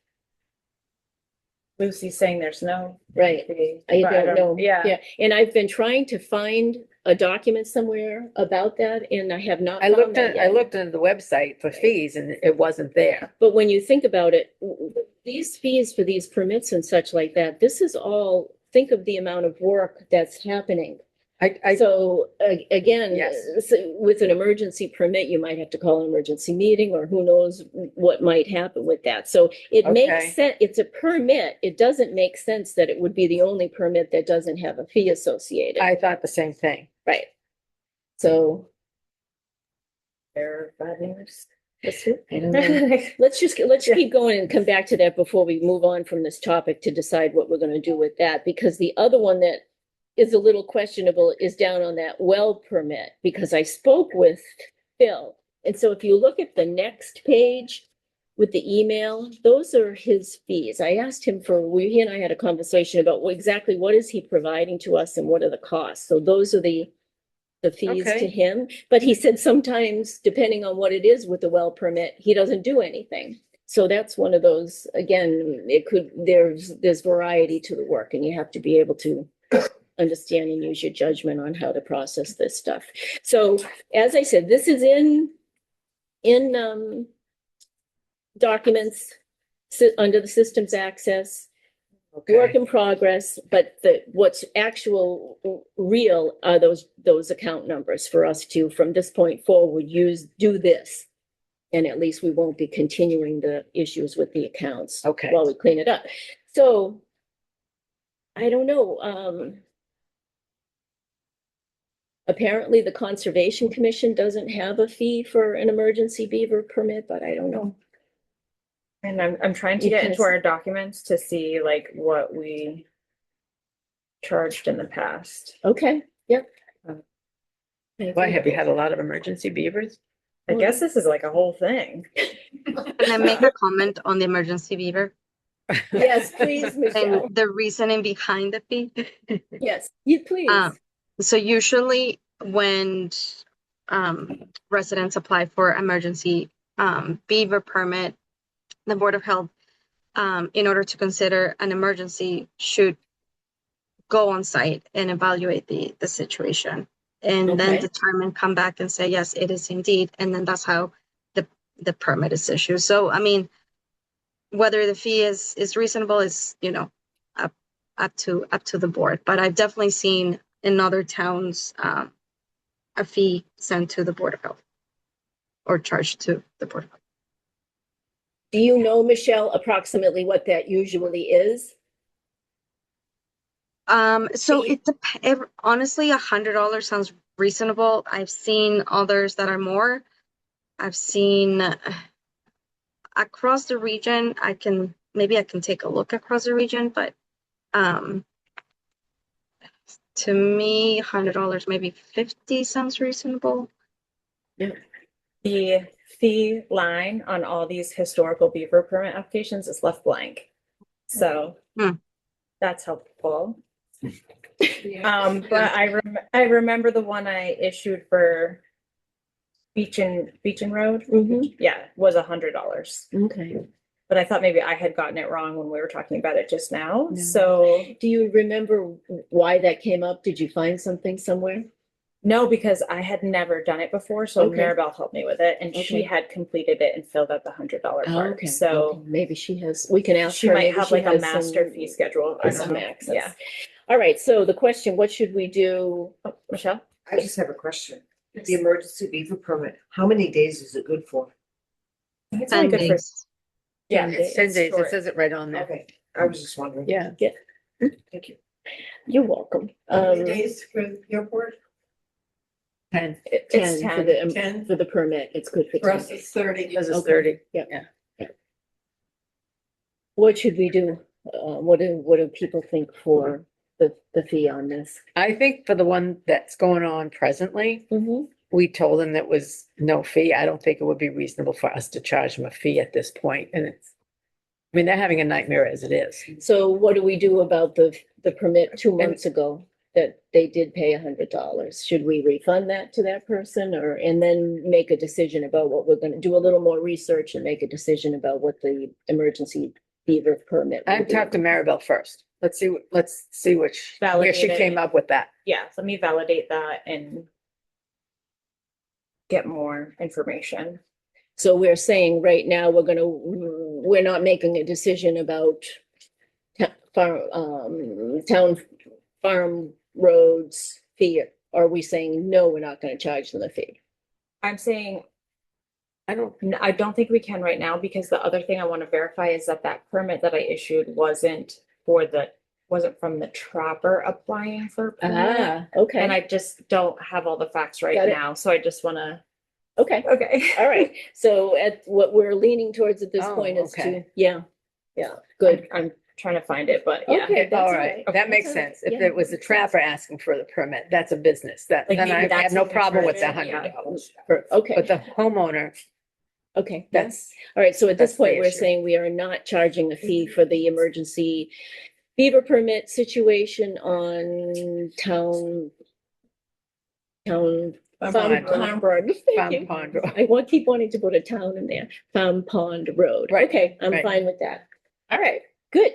Lucy's saying there's no Right. fee. I but don't know. Yeah. And I've been trying to find a document somewhere about that, and I have not I found looked that at, I yet. looked into the website for fees and it wasn't there. But when you think about it, these fees for these permits and such like that, this is all, think of the amount of work that's happening. I, So again, Yes. with an emergency permit, you might have to call an emergency meeting, or who knows what might happen with that. So it Okay. makes sense, it's a permit. It doesn't make sense that it would be the only permit that doesn't have a fee associated. I thought the same thing. Right. So There, bad news. I don't know. Let's keep going and come back to that before we move on from this topic to decide what we're gonna do with that, because the other one that is a little questionable is down on that well permit, because I spoke with Phil. And so if you look at the next page with the email, those are his fees. I asked him he and I had a conversation about exactly what is he providing to us and what are the costs. So those are the fees Okay. to him. But he said sometimes, depending on what it is with the well permit, he doesn't do anything. So that's one of those, again, there's variety to the work, and you have to be able to understand and use your judgment on how to process this stuff. So as I said, this is in documents under the systems access, work Okay. in progress, but what's actual real are those account numbers for us to, from this point forward, do this. And at least we won't be continuing the issues with the accounts. Okay. While we clean it up. So I don't know, apparently the Conservation Commission doesn't have a fee for an emergency beaver permit, but I don't know. And I'm trying to get into Because- our documents to see like what we charged in the past. Okay, yep. Why, have you had a lot of emergency beavers? I guess this is like a whole thing. Can I make a comment on the emergency beaver Yes, please, Michelle. and the reasoning behind the fee? Yes, you please. So usually when residents apply for emergency beaver permit, the Board of Health, in order to consider an emergency, should go on site and evaluate the situation. And then Okay. come back and say, yes, it is indeed. And then that's how the permit is issued. So, I mean, whether the fee is reasonable is, up to the board. But I've definitely seen in other towns, a fee sent to the Board of Health or charged to the Board of Health. Do you know, Michelle, approximately what that usually is? So honestly, $100 sounds reasonable. I've seen others that are more. I've seen across the region. I can take a look across the region, but to me, $100, maybe 50 sounds reasonable. The fee line on all these historical beaver permit applications is left blank. So that's helpful. But I remember the one I issued for Beachin Road. Mm-hmm. Yeah, was $100. Okay. But I thought maybe I had gotten it wrong when we were talking about it just now. No. So Do you remember why that came up? Did you find something somewhere? no, because I had never done it before. So Okay. Maribel helped me with it, and she Okay. had completed it and filled out the $100 Oh, part. okay. So Okay. Maybe she has, we can ask she her. might maybe have she like a has master some- fee schedule. I don't some know. access. Yeah. All right, so the question, what should we do? Oh, Michelle? I just have a question. The emergency beaver permit, how many days is it good for? It's only 10 good for days. yeah, It's 10 days. It short. says it right on there. Okay, I was just wondering. Yeah. Thank you. You're welcome. How many days for your board? 10. It's 10 for 10. the, 10? for the permit. It's good for For 10 us, days. it's 30. Because it's Okay. 30. Yeah. What should we do? What do people think for the fee on this? I think for the one that's going on presently, Mm-hmm. we told them that was no fee. I don't think it would be reasonable for us to charge them a fee at this point. And I mean, they're having a nightmare as it is. So what do we do about the permit 2 months ago that they did pay $100? Should we refund that to that person and then make a decision about what we're gonna do, a little more research and make a decision about what the emergency beaver permit? will I'd be? talk to Maribel first. Let's see where she Validate it. came up with that. Yeah, let me validate that and get more information. So we're saying right now, we're not making a decision about town farm roads fee. Are we saying, no, we're not gonna charge them a fee? I'm saying I don't, I don't think we can right now, because the other thing I want to verify is that permit that I issued wasn't from the trapper applying for a permit. Okay. And I just don't have all the facts right Got it. now, so I just want to Okay, Okay. all right. So at what we're leaning towards at this Oh, point is to, okay. yeah, good. I'm trying to find it, but yeah. Okay, that's All all right, right. that makes That's all right. sense. If Yeah. it was a trapper asking for the permit, that's a business. That, Like, then maybe I that's have no the problem with the concern, $100. Okay, But the homeowner, okay. that's, All right, so at this That's the point, we're issue. saying we are not charging a fee for the emergency beaver permit situation on town Farm Farm Road. Thank Farm you. Pond Road. Keep wanting to put a town in there, Farm Pond Road. Right, Okay, I'm right. fine with that. All right, good.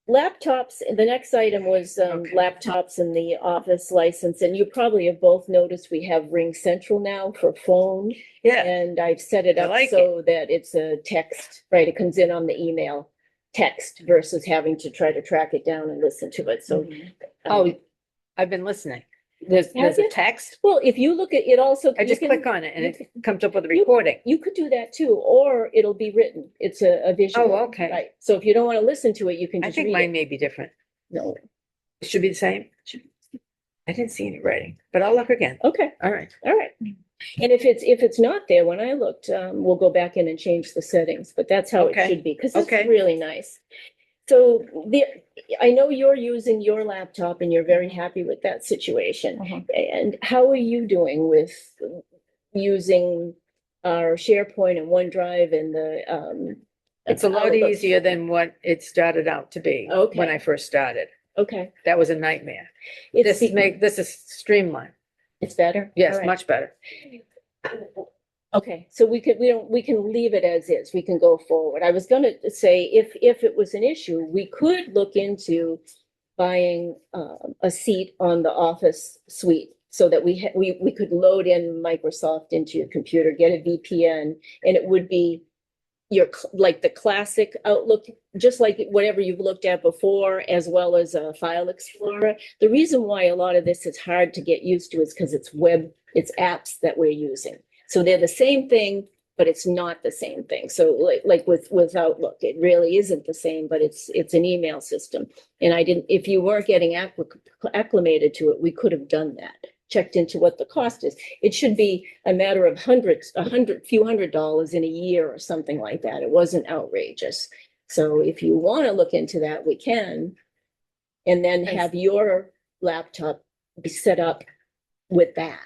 Laptops, the next item was Okay. laptops and the office license, and you probably have both noticed we have Ring Central now for phone. Yeah, And I've set it I up like so that it's a text, right? It comes in on the email text versus having to try to track it down and listen to it. So. oh, I've been listening. There's Have a you? text. Well, if you look at it also. I you just can- click on it and you it comes up with a you- recording. You could do that too, or it'll be written. It's a visual. Oh, okay. Right. So if you don't want to listen to it, you can I just think read mine it. may be different. No. It should be the same. I didn't see any writing, but I'll look again. Okay. All right. All right. And if it's not there, when I looked, we'll go back in and change the settings, but that's how it Okay. should be, because it's Okay. really nice. So I know you're using your laptop and you're very happy with that situation. Mhm. And how are you doing with using our SharePoint and OneDrive and the It's a lot Outlook? easier than what it started out to be when Okay. I first started. Okay. That was a nightmare. It's This is streamlined. it's better? Yes, All right. much better. Okay, so we can leave it as is. We can go forward. I was gonna say, if it was an issue, we could look into buying a seat on the Office suite so that we could load in Microsoft into your computer, get a VPN, and it would be like the classic Outlook, just like whatever you've looked at before, as well as a File Explorer. The reason why a lot of this is hard to get used to is because it's apps that we're using. So they're the same thing, but it's not the same thing. So like with Outlook, it really isn't the same, but it's an email system. And if you weren't getting acclimated to it, we could have done that, checked into what the cost is. It should be a matter of few $100 in a year or something like that. It wasn't outrageous. So if you want to look into that, we can. And then have your laptop be set up with that.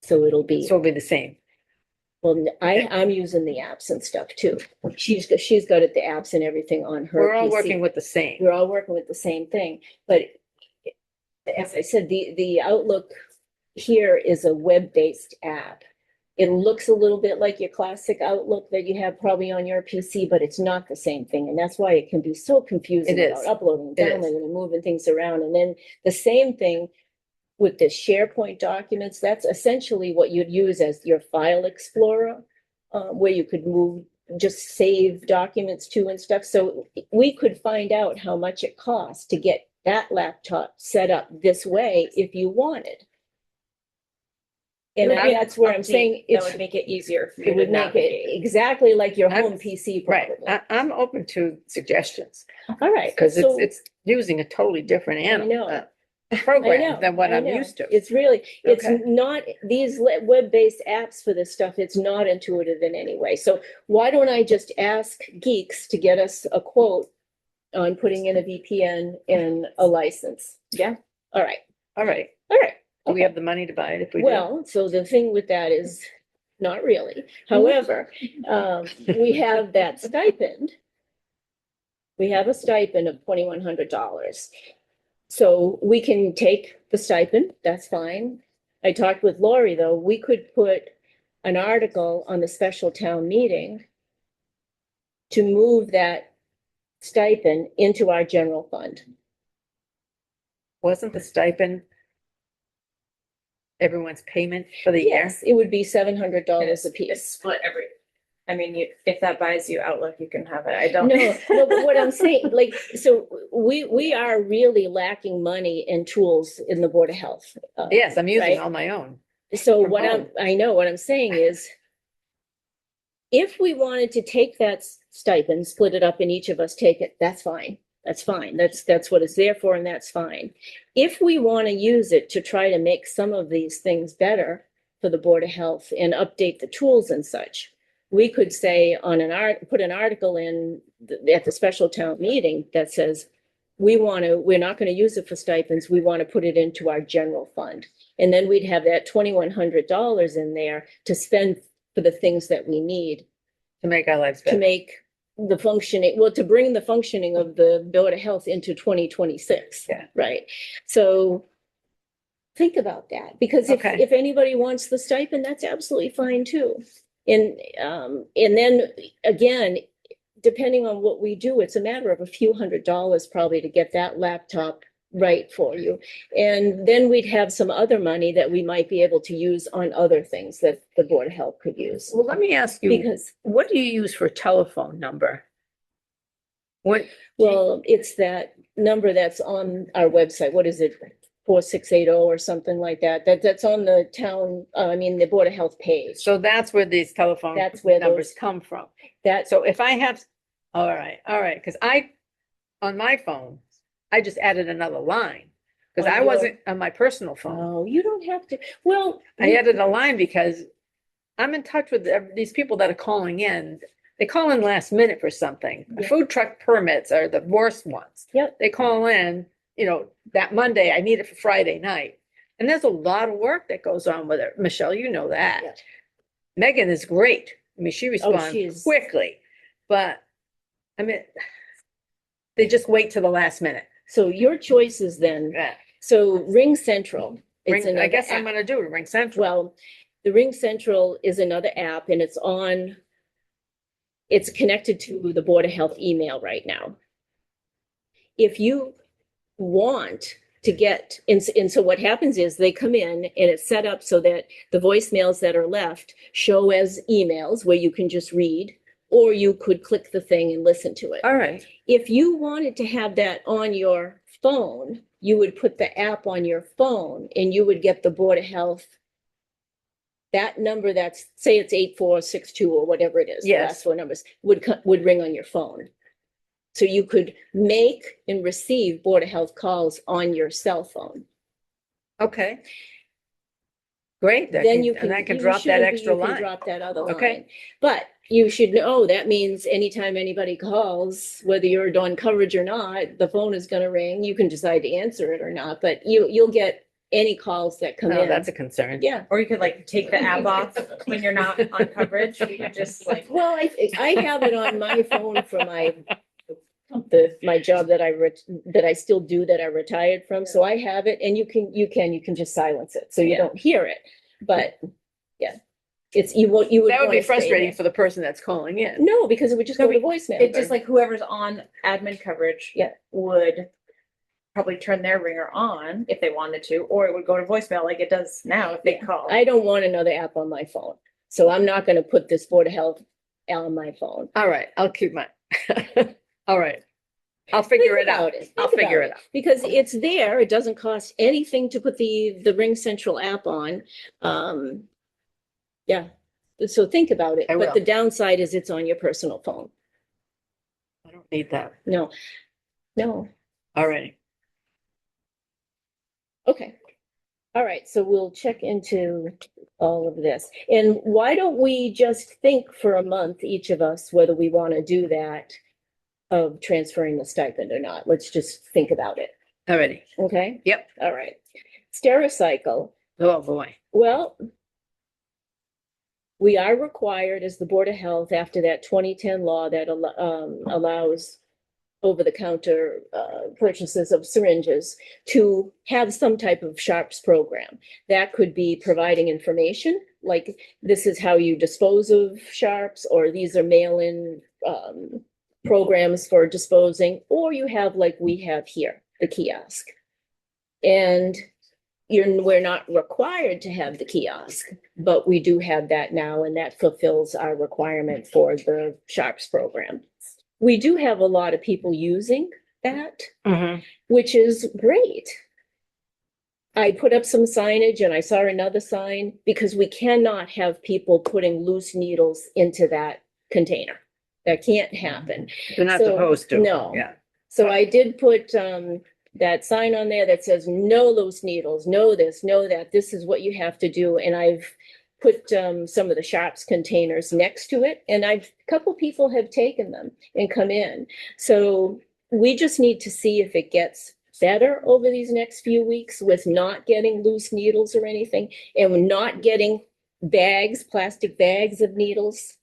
So it'll be. So it'll be the same. Well, I'm using the apps and stuff too. She's got it, the apps and everything on her We're all PC. working with the same. We're all working with the same thing, but as I said, the Outlook here is a web-based app. It looks a little bit like your classic Outlook that you have probably on your PC, but it's not the same thing. And that's why it can be so confusing It about is. uploading, It is. downloading, and moving things around. And then the same thing with the SharePoint documents, that's essentially what you'd use as your File Explorer, where you could just save documents to and stuff. So we could find out how much it costs to get that laptop set up this way if you wanted. And that's where I'm saying That would make it easier for you it to would make it navigate. exactly like your I'm- home PC Right. probably. I'm open to suggestions All right. because so- it's using a totally different I know. program than what I I'm know. used to. It's Okay. not these web-based apps for this stuff. It's not intuitive in any way. So why don't I just ask Geeks to get us a quote on putting in a VPN and a license? Yeah. All right. All right. All right. Do we Okay. have the money to buy it if we do? Well, so the thing with that is not really. However, we have that stipend. We have a stipend of $2,100. So we can take the stipend, that's fine. I talked with Lori, though, we could put an article on the special town meeting to move that stipend into our general fund. Wasn't the stipend everyone's payment for the year? Yes, it would be $700 a It's piece. split I mean, if that buys you Outlook, you can have it. I don't. No, but what I'm saying, like, so we are really lacking money and tools in the Board of Health. Yes, I'm using Right. all my own. So from what home. I know what I'm saying is, if we wanted to take that stipend, split it up and each of us take it, that's fine. That's fine. That's what it's there for and that's fine. If we want to use it to try to make some of these things better, for the Board of Health and update the tools and such. We could say on put an article in at the special town meeting that says, we're not going to use it for stipends. We want to put it into our general fund. And then we'd have that $2,100 in there to spend for the things that we need To make our lives to better. make the functioning, well, to bring the functioning of the Board of Health into 2026. Yeah. Right. So think about that, because Okay. if anybody wants the stipend, that's absolutely fine too. And then again, depending on what we do, it's a matter of a few $100s probably to get that laptop right for you. And then we'd have some other money that we might be able to use on other things that the Board of Health could use. Well, let me ask you, Because, what do you use for telephone number? What, well, it's that number that's on our website. What is it? 4680 or something like that. That's on the town, the Board of Health page. so that's where these telephone That's where numbers those- come from. That, So if I have, all right, because on my phone, I just added another line. Because On I your- wasn't on my personal phone. oh, you don't have to, well. I added a line because I'm in touch with these people that are calling in. They call in last minute for something. The Yeah. food truck permits are the worst ones. Yep. They call in, that Monday, I need it for Friday night. And there's a lot of work that goes on with it. Michelle, you know that. Yeah. Megan is great. I mean, she she responds is- quickly, but I mean, they just wait till the last minute. So your choices then, Yeah. so Ring Central. it's I another guess I'm app. gonna do Ring Central. Well, the Ring Central is another app and it's connected to the Board of Health email right now. If you want to get, and so what happens is they come in and it's set up so that the voicemails that are left show as emails where you can just read, or you could click the thing and listen to it. All right. If you wanted to have that on your phone, you would put the app on your phone and you would get the Board of Health. That number that's, say it's 8462 or whatever it is. the Yes. Last four numbers would ring on your phone. So you could make and receive Board of Health calls on your cell phone. Okay. Great. Then you And I can you drop should- that extra you can line. Drop that other Okay. line. But you should know that means anytime anybody calls, whether you're on coverage or not, the phone is gonna ring. You can decide to answer it or not, but you'll get any calls that come Oh, in. that's a concern. Yeah. Or you could like take the app off when you're not on coverage. You could just like, Well, I have it on my phone for my job that I still do that I retired from. So I have it and you can just silence it. So you Yeah. don't hear it. But yeah, you would. That would want be to stay frustrating there. for the person that's calling in. No, because it would just No, go to voicemail. it just like whoever's on admin coverage. Yeah. Would probably turn their ringer on if they wanted to, or it would go to voicemail like it does now if they call. I don't want another app on my phone. So I'm not going to put this Board of Health on my phone. All right, I'll keep my, all right. I'll figure Think it out. about it. I'll Think figure about it out. Because it's there. It doesn't cost anything to put the Ring Central app on. Yeah. So think about it. I But will. the downside is it's on your personal phone. I don't need that. No. All right. Okay. All right. So we'll check into all of this. And why don't we just think for a month, each of us, whether we want to do that of transferring the stipend or not? Let's just think about it. All righty. Okay? Yep. All right. Stericycle. Oh, boy. Well, we are required as the Board of Health after that 2010 law that allows over-the-counter purchases of syringes to have some type of SHARPS program. That could be providing information, like this is how you dispose of SHARPS, or these are mail-in programs for disposing, or you have like we have here, the kiosk. And we're not required to have the kiosk, but we do have that now, and that fulfills our requirement for the SHARPS program. We do have a lot of people using that, Mhm. which is great. I put up some signage and I saw another sign because we cannot have people putting loose needles into that container. That can't happen. They're not So, supposed to. no. Yeah. So I did put that sign on there that says no loose needles, no this, no that, this is what you have to do. And I've put some of the Sharps containers next to it, and a couple people have taken them and come in. So we just need to see if it gets better over these next few weeks with not getting loose needles or anything, and we're not getting bags, plastic bags of needles.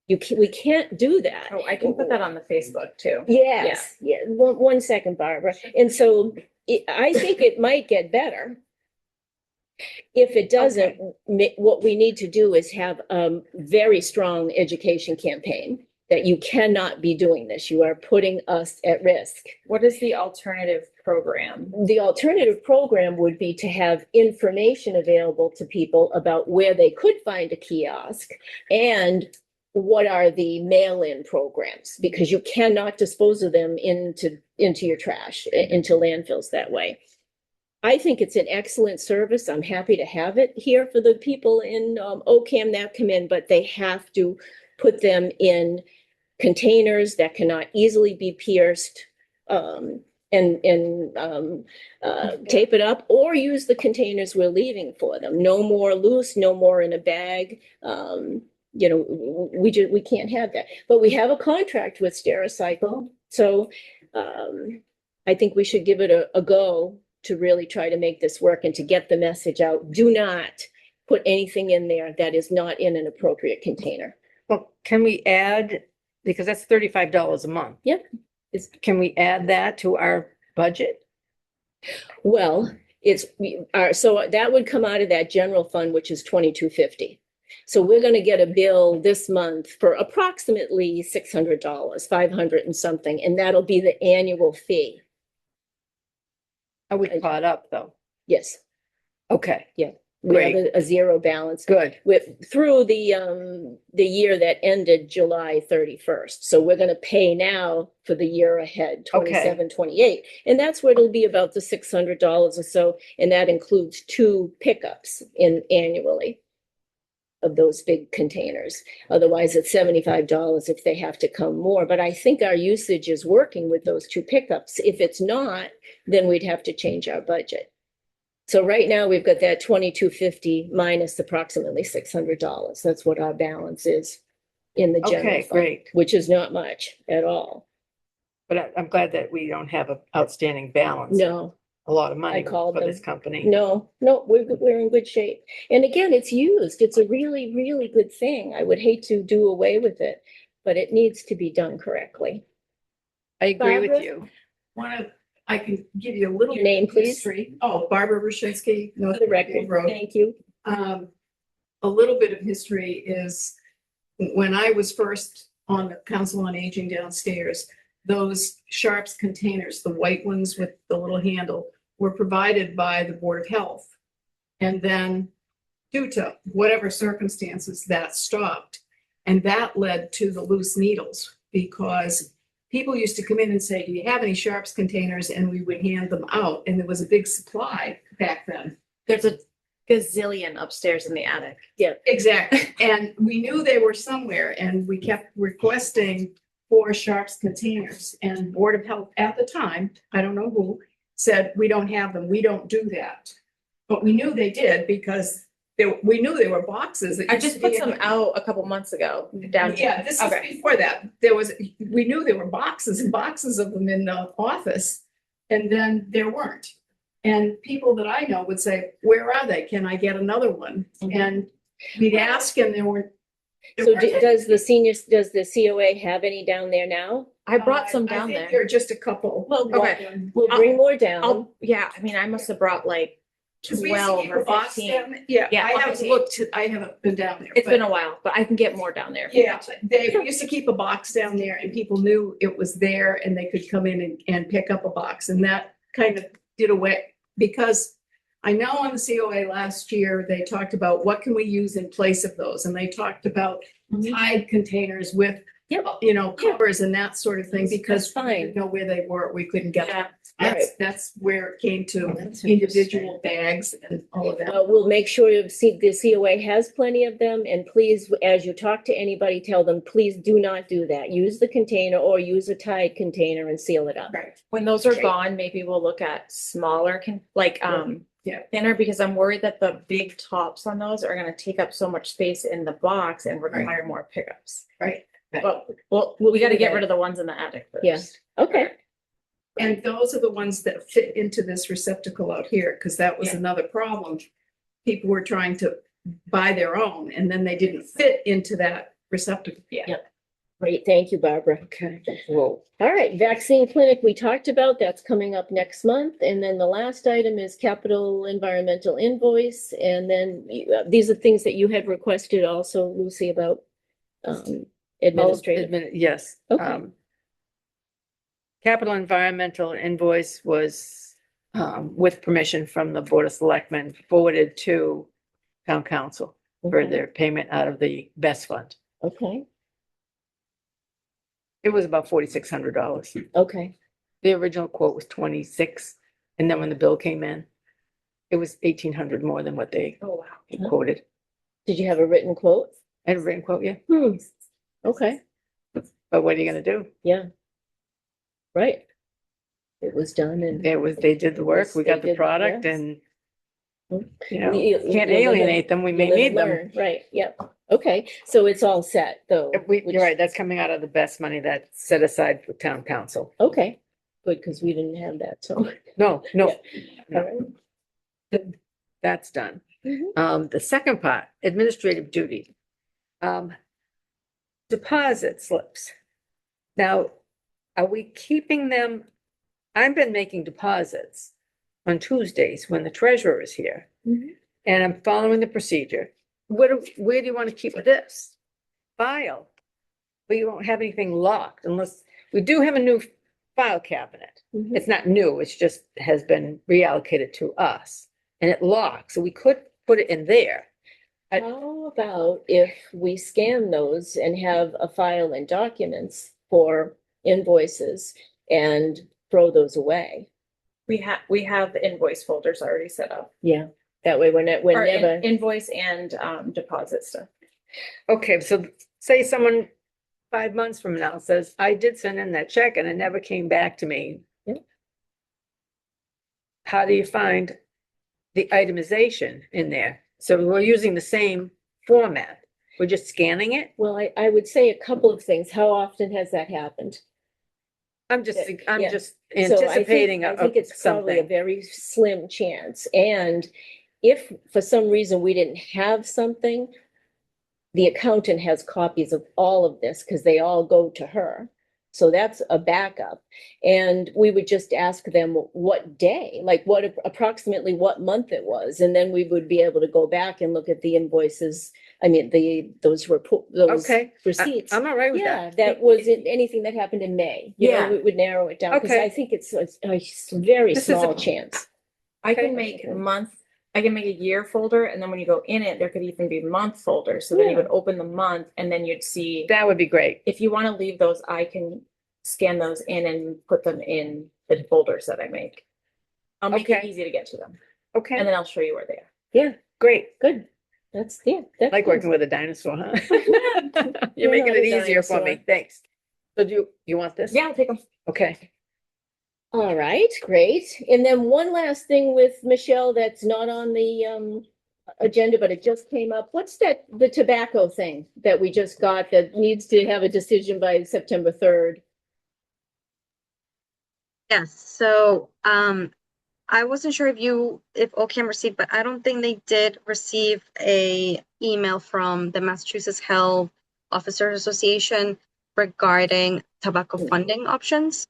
We can't do that. Oh, I can put that on the Facebook too. Yes, yeah, one second, Barbara. And so I think it might get better. If it doesn't, what we need to do is have a very strong education campaign that you cannot be doing this. You are putting us at risk. What is the alternative program? The alternative program would be to have information available to people about where they could find a kiosk and what are the mail-in programs, because you cannot dispose of them into your trash, into landfills that way. I think it's an excellent service. I'm happy to have it here for the people in Ocam that come in, but they have to put them in containers that cannot easily be pierced, and tape it up, or use the containers we're leaving for them. No more loose, no more in a bag. We can't have that. But we have a contract with Stericycle, so I think we should give it a go to really try to make this work and to get the message out. Do not put anything in there that is not in an appropriate container. Well, can we add, because that's $35 a month. Yep. Can we add that to our budget? Well, so that would come out of that general fund, which is $22.50. So we're going to get a bill this month for approximately $600, $500 and something, and that'll be the annual fee. Are we caught up though? Yes, Okay, we have Great. a zero balance good. through the year that ended July 31st. So we're going to pay now for the year ahead, 27, 28. And that's where it'll be about the $600 or so. And that includes 2 pickups annually of those big containers. Otherwise, it's $75 if they have to come more. But I think our usage is working with those 2 pickups. If it's not, then we'd have to change our budget. So right now we've got that $22.50 minus approximately $600. That's what our balance is in the general Okay, fund, great. which is not much at all. But I'm glad that we don't have an outstanding balance. No, A lot of money I called for them. this company. no, we're in good shape. And again, it's used. It's a really, really good thing. I would hate to do away with it, but it needs to be done correctly. I agree with Barbara? you. I can give you a little. Your name, please. history. Oh, Barbara Rushinsky, For North the record, Road. thank you. A little bit of history is when I was first on the Council on Aging downstairs, those Sharps containers, the white ones with the little handle, were provided by the Board of Health. And then due to whatever circumstances, that stopped. And that led to the loose needles, because people used to come in and say, do you have any Sharps containers? And we would hand them out. And there was a big supply back then. There's a gazillion upstairs in the attic. Exactly. And we knew they were somewhere, and we kept requesting 4 Sharps containers. And Board of Health at the time, I don't know who, said, we don't have them. We don't do that. But we knew they did, because we knew they were boxes. that I used just to put be some in- out a couple months ago down. Yeah, this is Okay. before that. We knew there were boxes and boxes of them in the office, and then there weren't. And people that I know would say, where are they? Can I get another one? Mhm. And we'd ask, and there weren't. So does the COA have any down there now? I brought some I down think there. there are just a couple. Well, Okay. we'll bring more down. Yeah, I mean, I must have brought like 'Cause we used to 12 keep or a box 15. down there. Yeah, Yeah, I haven't 15. looked, I haven't been down there. It's but- been a while, but I can get more down there. Yeah, we used to keep a box down there, and people knew it was there, and they could come in and pick up a box, and that kind of did away. Because I know on the COA last year, they talked about what can we use in place of those, and they talked about Tide containers with you know, covers and that sort of thing, because That's fine. we didn't know where they were. We couldn't get them. Alright. That's where it came to That's individual bags and all of that. We'll make sure the COA has plenty of them, and please, as you talk to anybody, tell them, please do not do that. Use the container or use a tied container and seal it up. Right. When those are Okay. gone, maybe we'll look at smaller Yeah. thinner, because I'm worried that the big tops on those are gonna take up so much space in the box and require more pickups. Right. But, well, we gotta do get that. rid of the ones in the attic first. Yeah. Okay, And those are the ones that fit into this receptacle out here, because that was Yeah. another problem. People were trying to buy their own and then they didn't fit into that receptacle. Yeah. great. Thank you, Barbara. Okay, whoa. All right, vaccine clinic we talked about, that's coming up next month. And then the last item is capital environmental invoice. And then these are things that you had requested also, Lucy, about administrative. Yes. Okay. Capital environmental invoice was, with permission from the Board of Selectmen, forwarded to town council for Okay. their payment out of the best fund. Okay, It was about $4,600. okay. The original quote was 26, and then when the bill came in, it was 1,800 more than what they Oh, wow. quoted. Did you have a written quote? I had a written quote, yeah, Okay, but what are you gonna do? yeah. Right. It was done and. They did the work, we They got the did, product, yes. and, You- can't you live and- alienate them, we you may live need and them. learn. Right, yep. Okay, so it's all set though. which- You're right, that's coming out of the best money that's set aside for town council. Okay, good, because we didn't have that, so. No, no, All right. that's done. Mhm. The second part, administrative duty. Deposit slips. Now, are we keeping them? I've been making deposits on Tuesdays when the treasurer is here. Mhm. And I'm following the procedure. Where do you want to keep this? File. We won't have anything locked unless, we do have a new file cabinet. Mhm. It's not new, it's just has been reallocated to us. And it locks, so we could put it in there. How about if we scan those and have a file and documents for invoices and throw those away? We have the invoice folders already set up. Yeah, that way we're Or never, invoice and deposit stuff. Okay, so say someone 5 months from now says, I did send in that check and it never came back to me. Yeah. How do you find the itemization in there? So we're using the same format. We're just scanning it? well, I would say a couple of things. How often has that happened? I'm just Yeah. I'm just So I think- anticipating I think it's probably a something. very slim chance. And if for some reason we didn't have something, the accountant has copies of all of this because they all go to her. So that's a backup. And we would just ask them what day, like approximately what month it was. And then we would be able to go back and look at the invoices. I mean, those Okay, receipts. I'm all right with Yeah, that. that was anything that happened in May. You know, Yeah. we would narrow it down because Okay. I think it's a very This is a- small chance. I Okay. can make I can make a year folder, and then when you go in it, there could even be month folders. So then you Yeah. would open the month and then you'd see, That would be great. if you want to leave those, I can scan those in and put them in the folders that I make. I'll make it Okay. easy to get to them, Okay, and then I'll show you where they are. Yeah, great. good. That's that's Like good. working with a dinosaur, huh? You're You're making not it a easier for me. dinosaur. Thanks. So you want this? Yeah, I'll take them. Okay. All right, great. And then one last thing with Michelle that's not on the agenda, but it just came up. What's the tobacco thing that we just got that needs to have a decision by September 3rd? Yes, so I wasn't sure if OCAM received, but I don't think they did receive a email from the Massachusetts Health Officers Association regarding tobacco funding options.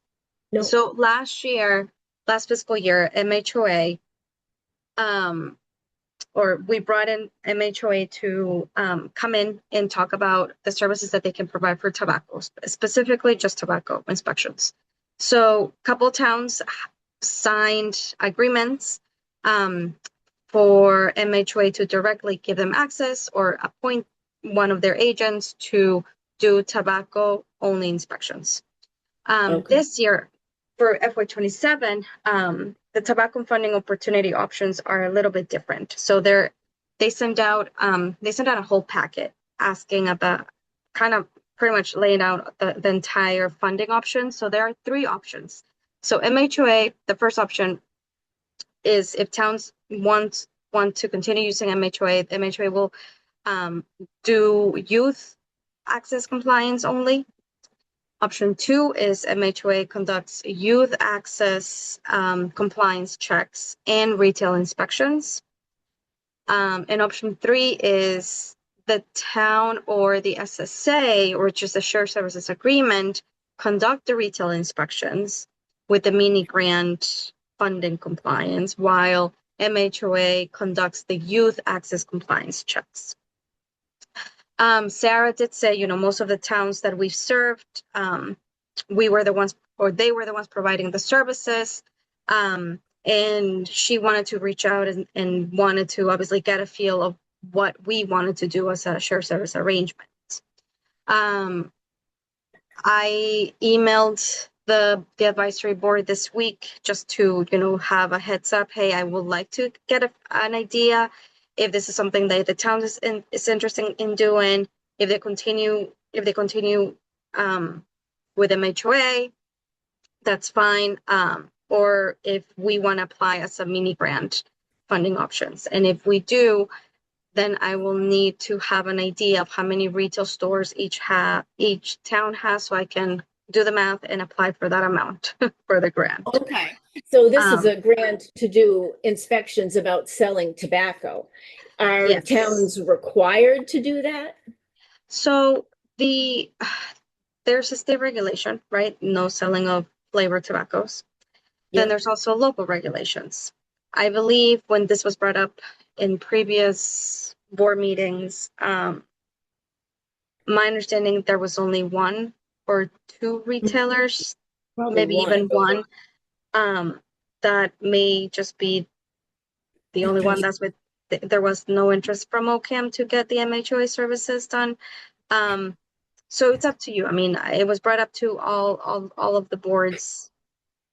No. So last fiscal year, MHOA, or we brought in MHOA to come in and talk about the services that they can provide for tobacco, specifically just tobacco inspections. So a couple towns signed agreements for MHOA to directly give them access or appoint one of their agents to do tobacco only inspections. Okay. This year, for FY 27, the tobacco funding opportunity options are a little bit different. So they send out a whole packet asking about, kind of pretty much laying out the entire funding options. So there are 3 options. So MHOA, the first option is if towns want to continue using MHOA, MHOA will do youth access compliance only. Option 2 is MHOA conducts youth access compliance checks and retail inspections. And option 3 is the town or the SSA, or just the shared services agreement, conduct the retail inspections with the mini grant funding compliance, while MHOA conducts the youth access compliance checks. Sarah did say, most of the towns that we've served, we were the ones, or they were the ones providing the services. And she wanted to reach out and wanted to obviously get a feel of what we wanted to do as a shared service arrangement. I emailed the advisory board this week just to, have a heads up. Hey, I would like to get an idea if this is something that the town is interested in doing. If they continue with MHOA, that's fine. Or if we want to apply as a mini grant funding options. And if we do, then I will need to have an idea of how many retail stores each town has, so I can do the math and apply for that amount for the grant. Okay, so this is a grant to do inspections about selling tobacco. Are Yes. towns required to do that? So there's a state regulation, right? No selling of flavored tobaccos. Yeah. Then there's also local regulations. I believe when this was brought up in previous board meetings, my understanding there was only 1 or 2 retailers, maybe even 1. That may just be the only one. That's with there was no interest from OCAM to get the MHOA services done. So it's up to you. I mean, it was brought up to all of the boards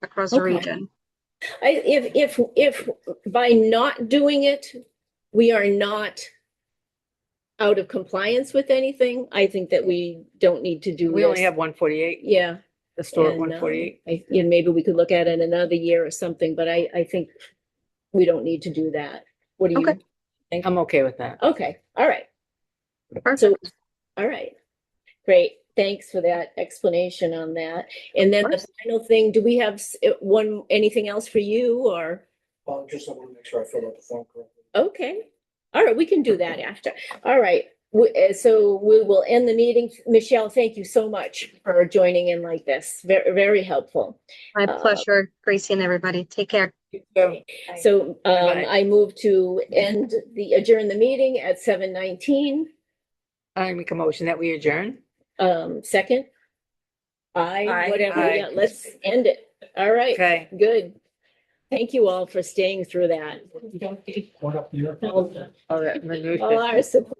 across the region. If by not doing it, we are not out of compliance with anything, I think that we don't need to do We only this. have 148, Yeah. the store at And, 148. maybe we could look at it another year or something, but I think we don't need to do that. What do you Okay. think? I'm okay with that. Okay, all right. Perfect. So, all right, great. Thanks for that explanation on that. And then the final thing, do we have anything else for you or? Well, just I want to make sure I fill out the form correctly. Okay, all right, we can do that after. All right, so we will end the meeting. Michelle, thank you so much for joining in like this. Very, very helpful. My pleasure, Gracie and everybody. Take care. So Bye-bye. I move to adjourn the meeting at 7:19. I make a motion that we adjourn. Second? Aye. Whatever, Aye. yeah, let's end it. All right, Okay. good. Thank you all for staying through that. What up here? All that minutiae. All our support.